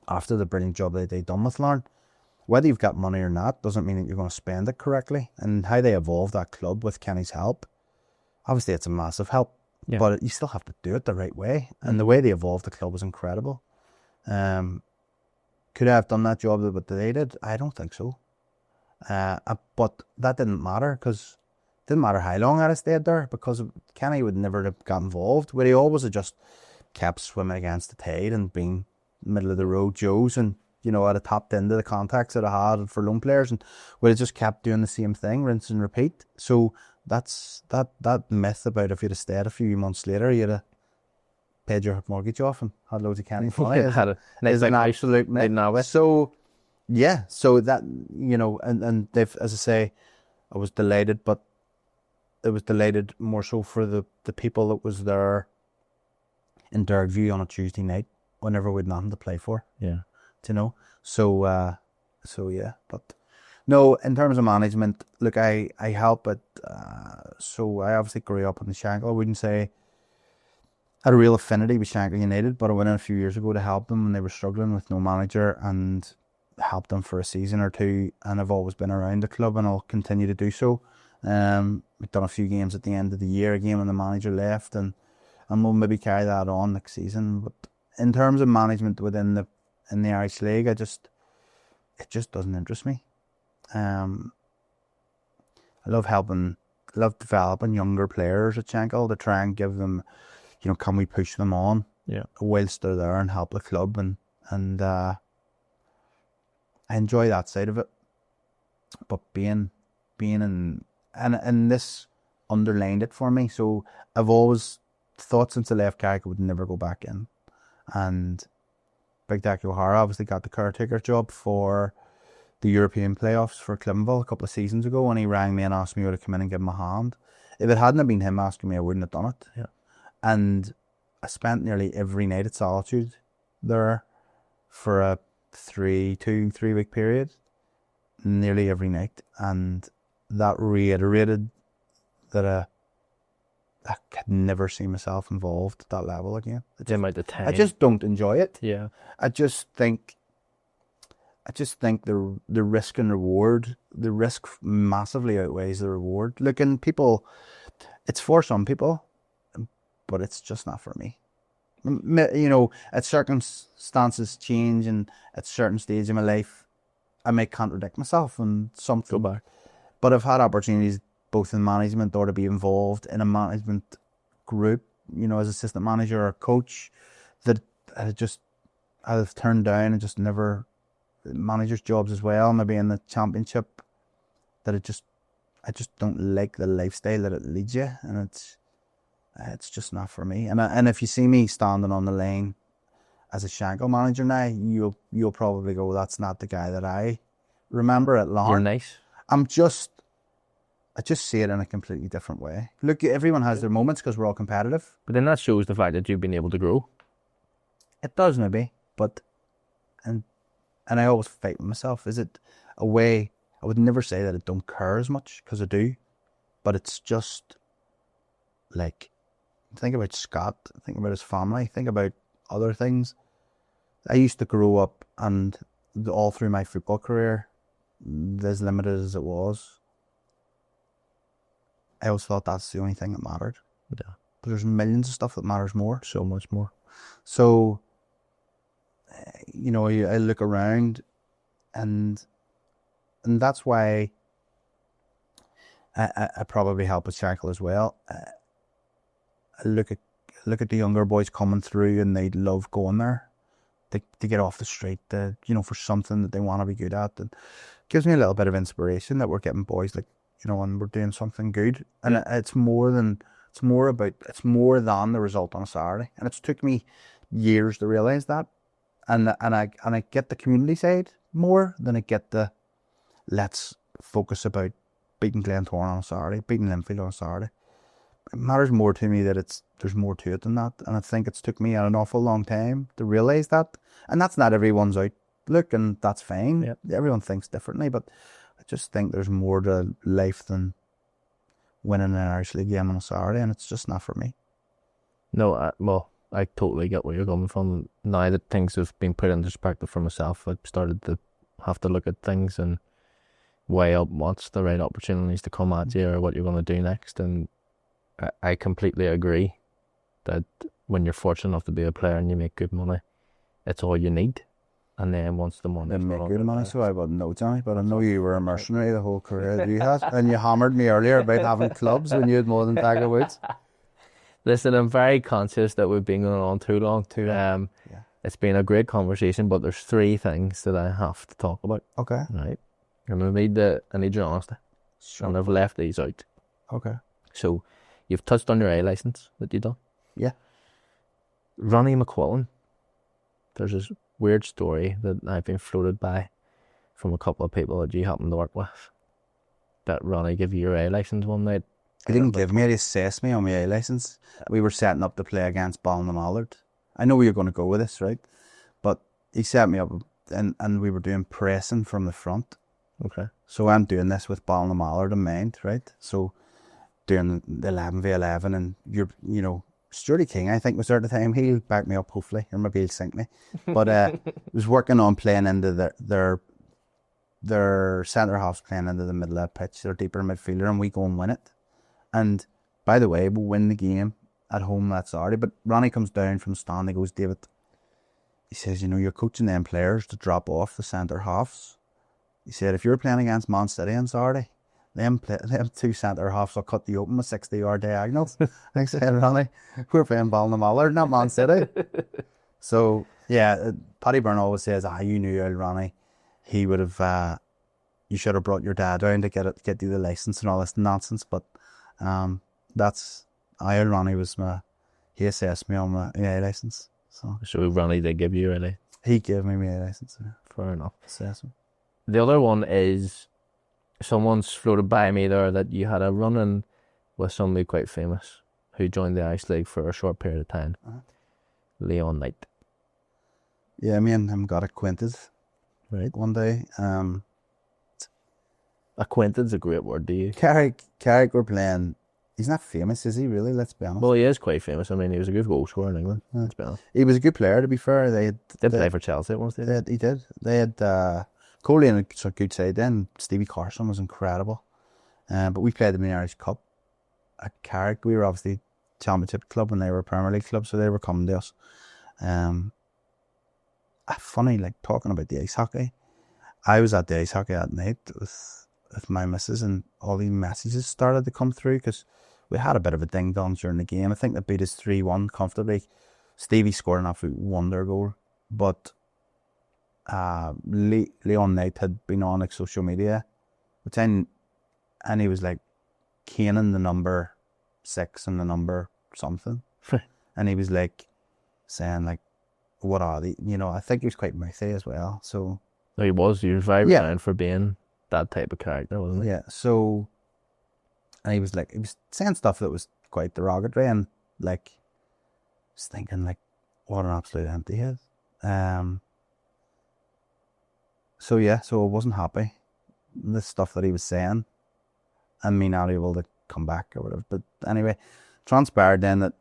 after the brilliant job that they've done with Larne. Whether you've got money or not doesn't mean that you're going to spend it correctly. And how they evolved that club with Kenny's help, obviously it's a massive help, but you still have to do it the right way. And the way they evolved the club was incredible. Could I have done that job that they did? I don't think so. But that didn't matter, because it didn't matter how long I'd have stayed there, because Kenny would never have got involved. But he always had just kept swimming against the tide and being middle of the road Joes, and you know, I'd have tapped into the contacts that I had for loan players, and we'd have just kept doing the same thing, rinse and repeat. So that's that myth about if you'd have stayed a few months later, you'd have paid your mortgage off and had loads of candy money. Is an absolute myth. So yeah, so that, you know, and they've, as I say, I was delighted, but it was delighted more so for the people that was there in Dergview on a Tuesday night whenever we'd nothing to play for. Yeah. Do you know? So yeah, but no, in terms of management, look, I help it. So I obviously grew up in the Shankill. I wouldn't say I had a real affinity with Shankill United, but I went in a few years ago to help them when they were struggling with no manager, and helped them for a season or two, and I've always been around the club and I'll continue to do so. We've done a few games at the end of the year, a game when the manager left, and we'll maybe carry that on next season. But in terms of management in the Irish League, it just doesn't interest me. I love developing younger players at Shankill to try and give them, you know, can we push them on? Yeah. Whilst they're there and help the club, and I enjoy that side of it. But being in, and this underlined it for me. So I've always thought since I left Carrick I would never go back in. And Big Dacky O'Hara obviously got the caretaker job for the European playoffs for Clivenville a couple of seasons ago, and he rang me and asked me to come in and give him a hand. If it hadn't been him asking me, I wouldn't have done it. Yeah. And I spent nearly every night at Solitude there for a 3 week period, nearly every night, and that reiterated that I could never see myself involved at that level again. I just don't enjoy it. Yeah. I just think the risk and reward, the risk massively outweighs the reward. Look, and people, it's for some people, but it's just not for me. You know, at circumstances change, and at certain stage in my life, I may contradict myself and something. Go back. But I've had opportunities both in management or to be involved in a management group, you know, as assistant manager or coach, that I've turned down, and just never, managers' jobs as well, maybe in the championship, that I just don't like the lifestyle that it leads you, and it's just not for me. And if you see me standing on the lane as a Shankill manager now, you'll probably go, that's not the guy that I remember at Larne. You're nice. I just see it in a completely different way. Look, everyone has their moments because we're all competitive. But then that shows the fact that you've been able to grow. It does maybe, but and I always fight with myself. Is it a way? I would never say that I don't care as much, because I do, but it's just like, think about Scott, think about his family, think about other things. I used to grow up, and all through my football career, as limited as it was, I always thought that's the only thing that mattered. Yeah. But there's millions of stuff that matters more. So much more. So, you know, I look around, and that's why I probably help with Shankill as well. I look at the younger boys coming through, and they love going there to get off the street, you know, for something that they want to be good at. And it gives me a little bit of inspiration that we're getting boys, like, you know, and we're doing something good. And it's more than the result on a Saturday. And it's took me years to realise that. And I get the community side more than I get the let's focus about beating Glentoran on a Saturday, beating Linfield on a Saturday. It matters more to me that there's more to it than that. And I think it's took me an awful long time to realise that. And that's not everyone's outlook, and that's fine. Yep. Everyone thinks differently, but I just think there's more to life than winning an Irish League game on a Saturday, and it's just not for me. No, I totally get where you're coming from. Now that things have been put into perspective for myself, I've started to have to look at things and weigh up what's the right opportunities to come at you, or what you're going to do next. And I completely agree that when you're fortunate enough to be a player and you make good money, it's all you need. And then once the money... Didn't make good money, so I wouldn't know, Johnny, but I know you were a mercenary the whole career that you had, and you hammered me earlier about having clubs when you had more than Tiger Woods. Listen, I'm very conscious that we've been going on too long. It's been a great conversation, but there's 3 things that I have to talk about. Okay. Right. And I need your honesty. Sure. And I've left these out. Okay. So, you've touched on your A licence that you done. Yeah. Ronnie McQuillan. There's this weird story that I've been floated by from a couple of people that you happen to work with. That Ronnie gave you your A licence one night. He didn't give me it, he assessed me on my A licence. We were setting up to play against Ballinamallard. I know where you're going to go with this, right? But he set me up and we were doing pressing from the front. Okay. So I'm doing this with Ballinamallard in mind, right? So doing the 11v11 and Sturdy King, I think, was there at the time. He'll back me up, hopefully, or maybe he'll sink me. But was working on playing into their centre halves playing into the middle of the pitch, their deeper midfielder, and we go and win it. And by the way, we'll win the game at home that Saturday. But Ronnie comes down from stand, he goes, David, he says, you're coaching them players to drop off the centre halves. He said, if you're playing against Man City on Saturday, them 2 centre halves will cut you open with 60-yard diagonals. I said, Ronnie, we're playing Ballinamallard, not Man City. So, yeah, Paddy Byrne always says, you knew old Ronnie. He would have, you should have brought your dad down to get you the licence and all this nonsense. But old Ronnie he assessed me on my A licence. So Ronnie did give you really? He gave me my A licence. Yeah. Fair enough. Assessment. The other one is, someone's floated by me there that you had a run-in with somebody quite famous who joined the Irish League for a short period of time. Leon Knight. Yeah, me and him got acquainted. Right. One day. Acquainted's a great word to use. Carrick were playing. He's not famous, is he really? Let's be honest. Well, he is quite famous. I mean, he was a good goal scorer in England. Let's be honest. He was a good player, to be fair. They did play for Chelsea at one stage. He did. They had Coley in a good side then. Stevie Carson was incredible. But we played them in the Irish Cup at Carrick. We were obviously Championship club and they were a Premier League club, so they were coming to us. Funny, like talking about the ice hockey. I was at the ice hockey that night with my missus, and all these messages started to come through because we had a bit of a ding dong during the game. I think they beat us 3-1 comfortably. Stevie scored an absolute wonder goal, but Leon Knight had been on like social media, and he was like caning the number 6 and the number something, and he was like saying like, what are they? I think he was quite mouthy as well. So no, he was very renowned for being that type of character, wasn't he? Yeah. So, and he was saying stuff that was quite derogatory, and like, just thinking like, what an absolute empty head. So I wasn't happy with the stuff that he was saying, and me not able to come back or whatever. But anyway, transpired then that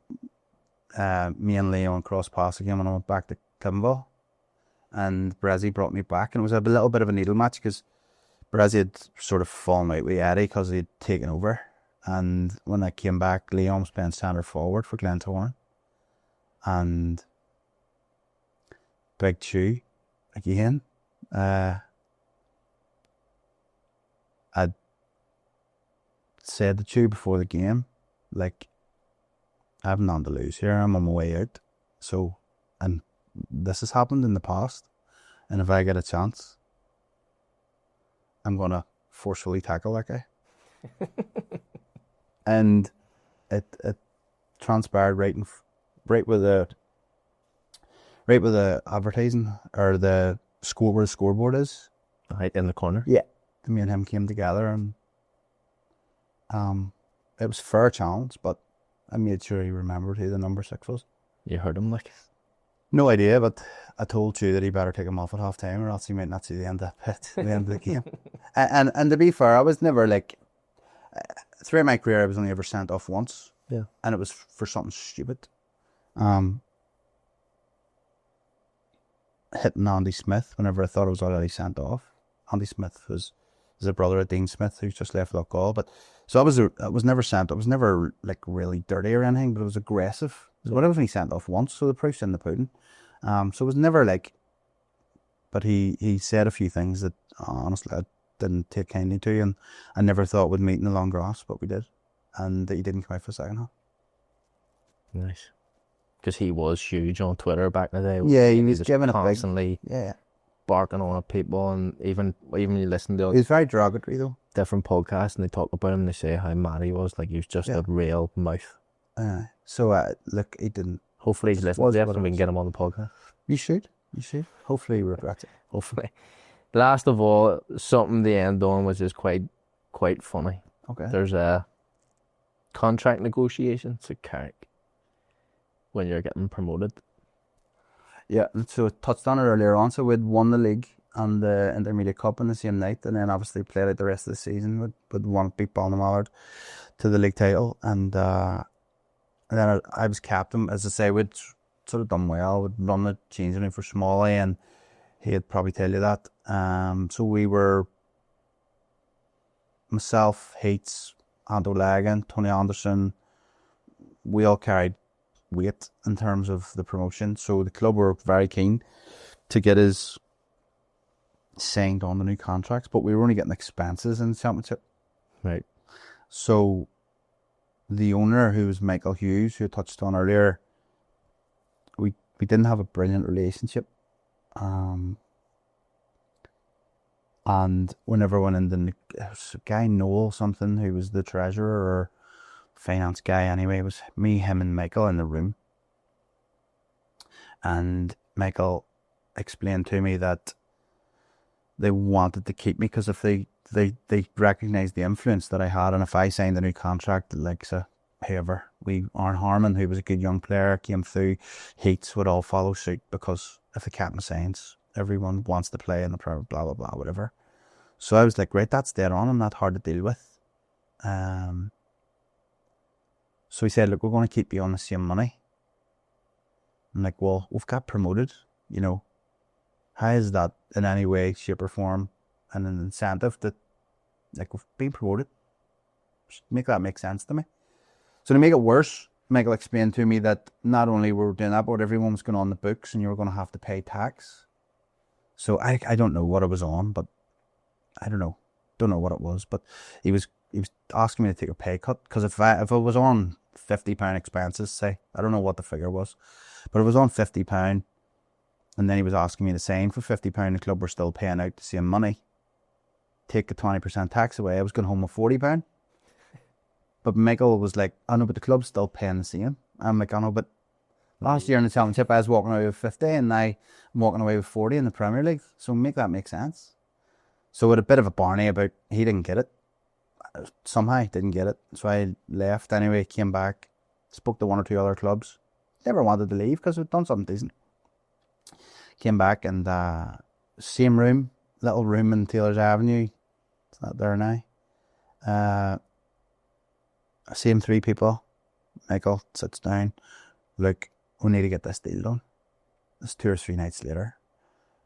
me and Leon crossed paths again when I went back to Clivenville, and Brezzy brought me back, and it was a little bit of a needle match because Brezzy had sort of fallen out with Eddie because he'd taken over, and when I came back, Leon was playing centre forward for Glentoran, and Big Chew again. I'd said to Chew before the game, like, I have none to lose here. I'm on my way out. So, and this has happened in the past. And if I get a chance, I'm going to forcefully tackle that guy. And it transpired right with the advertising or the score where the scoreboard is. Right in the corner. Yeah. Me and him came together, and it was a fair challenge, but I made sure he remembered who the number 6 was. You heard him, like? No idea, but I told you that he better take him off at half time, or else he might not see the end of the game. And to be fair, I was never like, throughout my career, I was only ever sent off once. Yeah. And it was for something stupid. Hitting Andy Smith whenever I thought I was already sent off. Andy Smith is a brother of Dean Smith, who's just left without goal. But so I was never sent. I was never like really dirty or anything, but it was aggressive. So I was only sent off once, so the proof's in the pudding. So it was never like. But he said a few things that honestly I didn't take kindly to, and I never thought would meet in the long grass, but we did, and he didn't come out for the second half. Nice. because he was huge on Twitter back in the day. Yeah, he was giving it big. constantly barking on at people, and even you listen to He was very derogatory though. different podcasts, and they talk about him, and they say how mad he was, like he was just a real mouth. So look, he didn't. Hopefully he's listening to this and we can get him on the podcast. You should. Hopefully he regrets it. Hopefully. Last of all, something to end on, which is quite funny. Okay. There's a contract negotiations at Carrick when you're getting promoted. Yeah, so I touched on it earlier on. So we'd won the league and the Intermediate Cup on the same night, and then obviously played out the rest of the season. We'd won, beat Ballinamallard to the league title, and then I was captain. As I say, we'd sort of done well. We'd run the changing room for Smalley, and he'd probably tell you that. So we were myself, Heats, Ando Lagan, Tony Anderson. We all carried weight in terms of the promotion. So the club were very keen to get us signed on the new contracts, but we were only getting expenses in the championship. Right. So the owner, who was Michael Hughes, who I touched on earlier, we didn't have a brilliant relationship. And whenever I went in, there was a guy, Noel something, who was the treasurer or finance guy anyway. It was me, him and Michael in the room. And Michael explained to me that they wanted to keep me because if they recognised the influence that I had, and if I signed a new contract, like whoever, Arne Harmon, who was a good young player, came through, Heats would all follow suit, because if the captain signs, everyone wants to play in the blah blah blah whatever. So I was like, right, that's dead on. I'm not hard to deal with. So he said, look, we're going to keep you on the same money. I'm like, well, we've got promoted, you know. How is that in any way, shape or form an incentive that, like, we've been promoted? Just make that make sense to me. So to make it worse, Michael explained to me that not only were we doing that, but everyone was going on the books and you were going to have to pay tax. So I don't know what it was on, but I don't know what it was. But he was asking me to take a pay cut, because if I was on £50 expenses, say, I don't know what the figure was, but it was on £50, and then he was asking me to sign for £50. The club were still paying out the same money. Take the 20% tax away, I was going home with £40. But Michael was like, I know, but the club's still paying the same. I'm like, I know, but last year in the championship I was walking away with 50, and now I'm walking away with 40 in the Premier League. So make that make sense. So with a bit of a Barney about, he didn't get it. Somehow didn't get it. So I left anyway, came back, spoke to one or two other clubs. Never wanted to leave because we'd done something decent. Came back, and same room, little room in Taylor's Avenue. It's not there now. Same three people. Michael sits down. Look, we need to get this deal done. It's 2 or 3 nights later,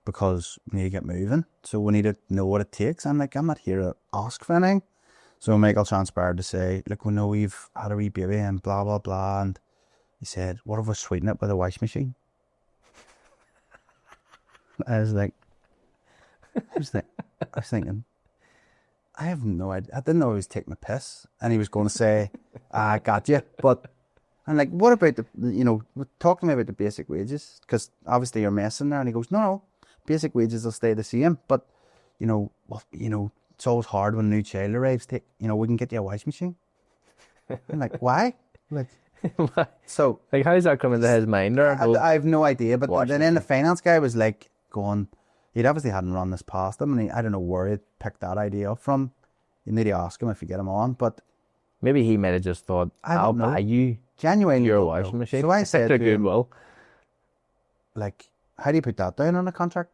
because we need to get moving. So we need to know what it takes. I'm like, I'm not here to ask for anything. So Michael transpired to say, look, we know we've had a wee baby and blah, blah, blah. And he said, what if we sweeten it with a wash machine? I was thinking, I have no idea. I didn't know he was taking a piss, and he was going to say, I got you. But I'm like, what about talk to me about the basic wages, because obviously you're messing there. And he goes, no, basic wages will stay the same, but it's always hard when a new child arrives. We can get you a wash machine. I'm like, why? Like, so like, how does that come into his mind? Or I have no idea. But then the finance guy was like going, he'd obviously hadn't run this past him, and I don't know where he'd picked that idea up from. You need to ask him if you get him on, but maybe he might have just thought, I'll buy you genuinely your washing machine. So I said to goodwill, like, how do you put that down on a contract?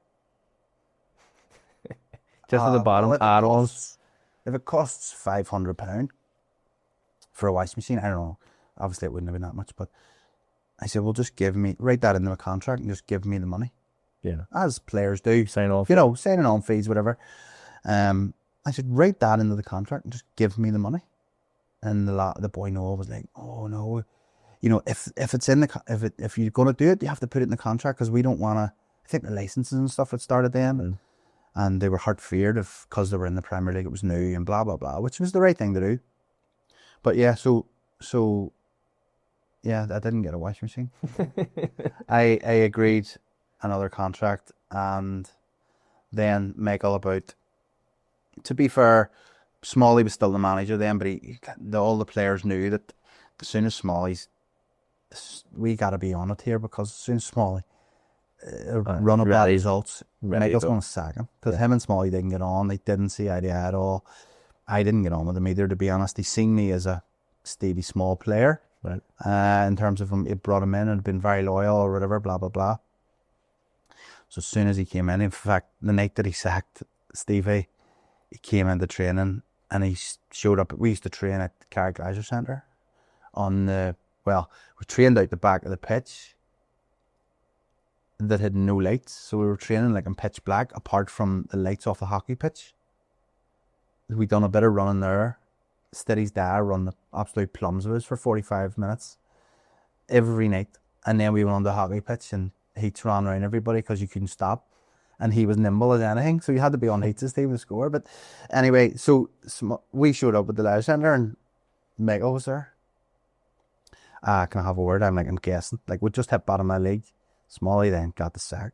Just at the bottom, add-ons. If it costs £500 for a washing machine, I don't know. Obviously, it wouldn't have been that much, but I said, well, just write that into a contract and just give me the money. Yeah. As players do. Sign off. Signing on fees, whatever. I said, write that into the contract and just give me the money. And the boy Noel was like, oh no, if it's in if you're going to do it, you have to put it in the contract, because we don't want to. I think the licenses and stuff had started then, and they were feared because they were in the Premier League, it was new and blah blah blah, which was the right thing to do. But yeah, so Yeah, I didn't get a washing machine. I agreed another contract, and then Michael about. To be fair, Smalley was still the manager then, but all the players knew that as soon as Smalley's, we got to be on it here, because as soon as Smalley run up bad results, Michael's going to sack him, because him and Smalley didn't get on. They didn't see eye to eye at all. I didn't get on with him either, to be honest. He seen me as a Stevie Small player, right? In terms of him, it brought him in and been very loyal or whatever, blah blah blah. So as soon as he came in fact, the night that he sacked Stevie, he came into training and he showed up. We used to train at the Carrick Rangers Centre we trained out the back of the pitch that had no lights. So we were training like in pitch black, apart from the lights off the hockey pitch. We done a bit of running there. Steady's dad run the absolute plums of us for 45 minutes every night. And then we went on the hockey pitch and heats ran around everybody because you couldn't stop. And he was nimble as anything, so you had to be on heats to stay with the score. But anyway, so we showed up at the Live Centre and Michael was there. Can I have a word? I'm guessing. Like, we just hit bottom of the league. Smalley then got the sack.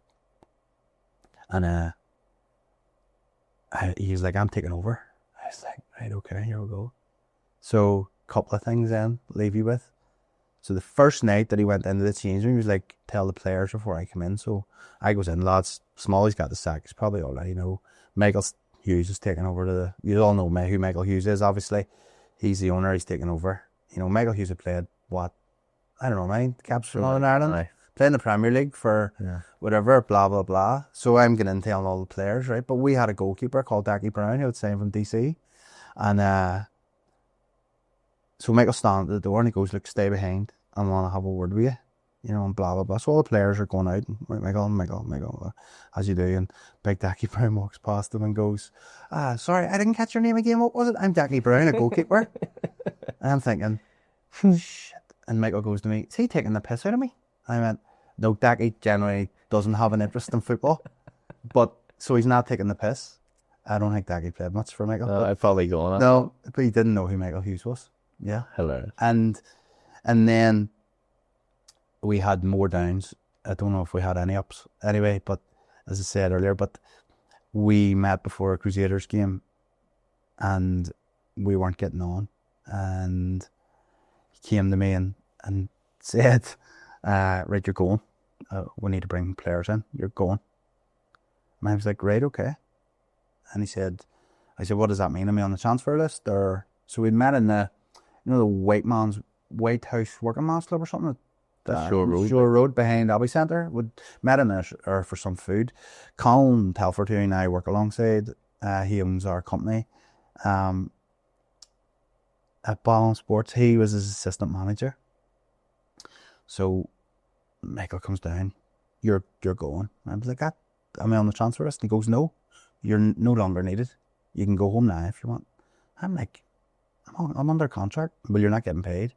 And he was like, I'm taking over. I was like, right, okay, here we go. So, a couple of things then, leave you with. So the first night that he went into the change room, he was like, tell the players before I come in. So I goes in, lads, Smalley's got the sack. He's probably already know. Michael Hughes is taking over you all know who Michael Hughes is, obviously. He's the owner, he's taking over. You know, Michael Hughes had played, caps for Northern Ireland. Aye. Played in the Premier League for whatever, blah, blah, blah. So I'm getting in telling all the players, right? But we had a goalkeeper called Dacky Brown, who had signed from DC. And so Michael stands at the door and he goes, look, stay behind. I want to have a word with you. You know, and blah, blah, blah. So all the players are going out. And Michael, as you do. And Big Dacky Brown walks past them and goes, sorry, I didn't catch your name again. What was it? I'm Dacky Brown, a goalkeeper. And I'm thinking, shit. And Michael goes to me, is he taking the piss out of me? I went, no, Dacky generally doesn't have an interest in football. But, so he's not taking the piss. I don't think Dacky played much for Michael. I'd probably go on it. No, but he didn't know who Michael Hughes was. Yeah. Hilarious. And then we had more downs. I don't know if we had any ups anyway, but as I said earlier, but we met before a Crusaders game and we weren't getting on. And he came to me and said, right, you're going. We need to bring players in. You're going. And I was like, right, okay. And I said, what does that mean? Am I on the transfer list? Or so we met in the White House Working Man's Club or something. Shore Road behind Abbey Centre. We met in there for some food. Colin Telford, who and I work alongside, he owns our company at Ballon Sports. He was his assistant manager. So Michael comes down. You're going. I was like, am I on the transfer list? And he goes, no, you're no longer needed. You can go home now if you want. I'm like, I'm under contract, but you're not getting paid.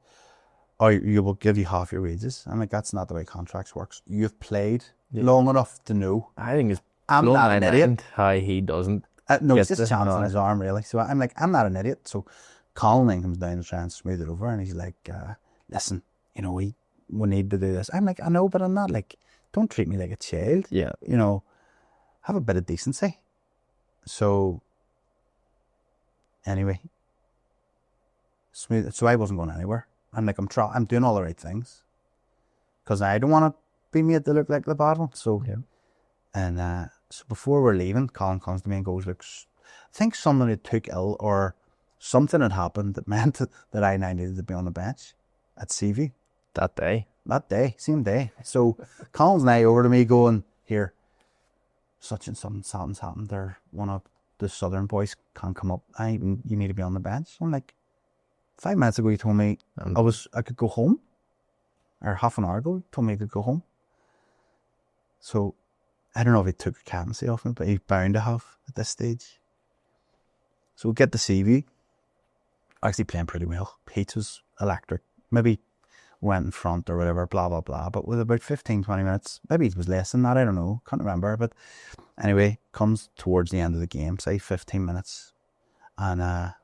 Or you will give you half your wages. I'm like, that's not the way contracts works. You've played long enough to know. I think it's I'm not an idiot. How he doesn't. No, he's just chancing his arm, really. So I'm like, I'm not an idiot. So Colin then comes down to try and smooth it over, and he's like, listen, you know, we need to do this. I'm like, I know, but I'm not like, don't treat me like a child. Yeah. You know, have a bit of decency. So anyway, smooth. So I wasn't going anywhere. I'm like, I'm doing all the right things because I don't want to be made to look like the bad one. So, and so before we're leaving, Colin comes to me and goes, look, I think someone had took ill or something had happened that meant that I now needed to be on the bench at CV. That day, same day. So Colin's now over to me going, here, such and something's happened there. One of the Southern boys can't come up. You need to be on the bench. I'm like, 5 minutes ago you told me I could go home, or half an hour ago you told me I could go home. So I don't know if he took a captaincy off me, but he's bound to have at this stage. So we get the CV. Actually playing pretty well. Peach was electric. Maybe went in front or whatever, blah, blah, blah. But with about 15, 20 minutes, maybe it was less than that, I don't know. Can't remember. But anyway, comes towards the end of the game, say 15 minutes. And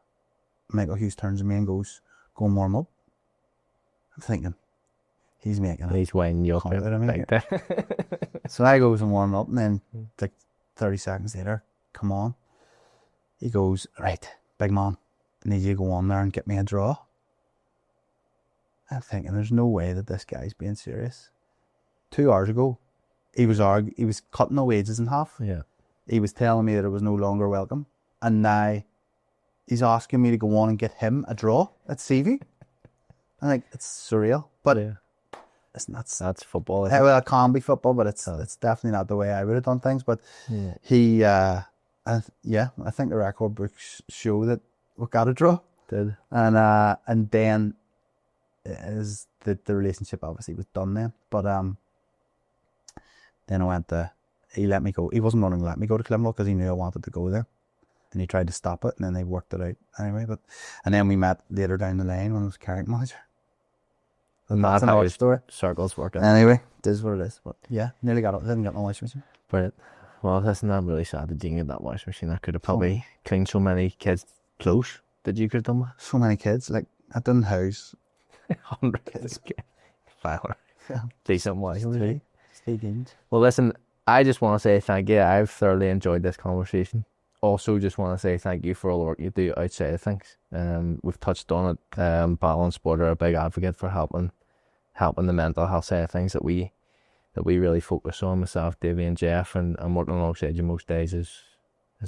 Michael Hughes turns to me and goes, go and warm up. I'm thinking, he's making it. He's winding you up. Can't let him Like make that. So I goes and warm up, and then like 30 seconds later, come on. He goes, right, big man, I need you to go on there and get me a draw. I'm thinking, there's no way that this guy's being serious. 2 hours ago, he was cutting the wages in half. Yeah. He was telling me that it was no longer welcome, and now he's asking me to go on and get him a draw at Seaview. I think it's surreal, but listen, that's football. Isn't it? well, it can be football, but it's definitely not the way I would have done things. But he, I think the record books show that we got a draw. Did. And then is the relationship obviously was done then. But then I went to, he let me go. He wasn't going to let me go to Climbrook because he knew I wanted to go there. And he tried to stop it, and then they worked it out anyway. And then we met later down the line when I was Carrick manager. That's another story. Circles working. Anyway, this is what it is. But yeah, nearly got it. Didn't get my washing machine. Brilliant. Well, listen, I'm really sad that you didn't get that washing machine. I could have probably cleaned so many kids' clothes that you could have done with. So many kids. Like, I didn't house 100 kids. 500. Yeah. Decent washing machine. Stay tuned. Well, listen, I just want to say thank you. I've thoroughly enjoyed this conversation. Also, just want to say thank you for all the work you do outside of things. We've touched on it. Battle and Sport are a big advocate for helping the mental health side of things that we really focus on. Myself, Davey, and Jeff, and working alongside you most days is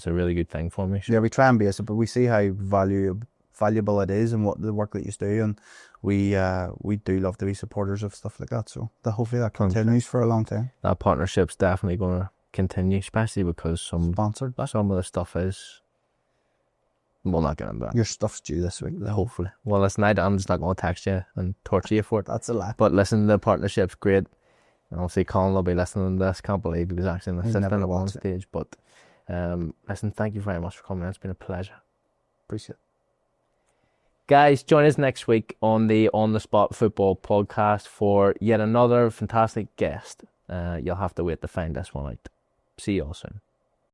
a really good thing for me. So. Yeah, we try and base it, but we see how valuable it is and what the work that you do, and we do love to be supporters of stuff like that. So hopefully that continues for a long time. That partnership's definitely going to continue, especially because some of the stuff is, we'll not get into that. Your stuff's due this week, hopefully. Well, listen, I'm just not going to text you and torture you for it. That's a lie. But listen, the partnership's great. And obviously Colin will be listening to this. Can't believe he was actually in the assistant at one stage. But listen, thank you very much for coming. It's been a pleasure. Appreciate it. Guys, join us next week on the On the Spot Football podcast for yet another fantastic guest. You'll have to wait to find this one out. See you all soon.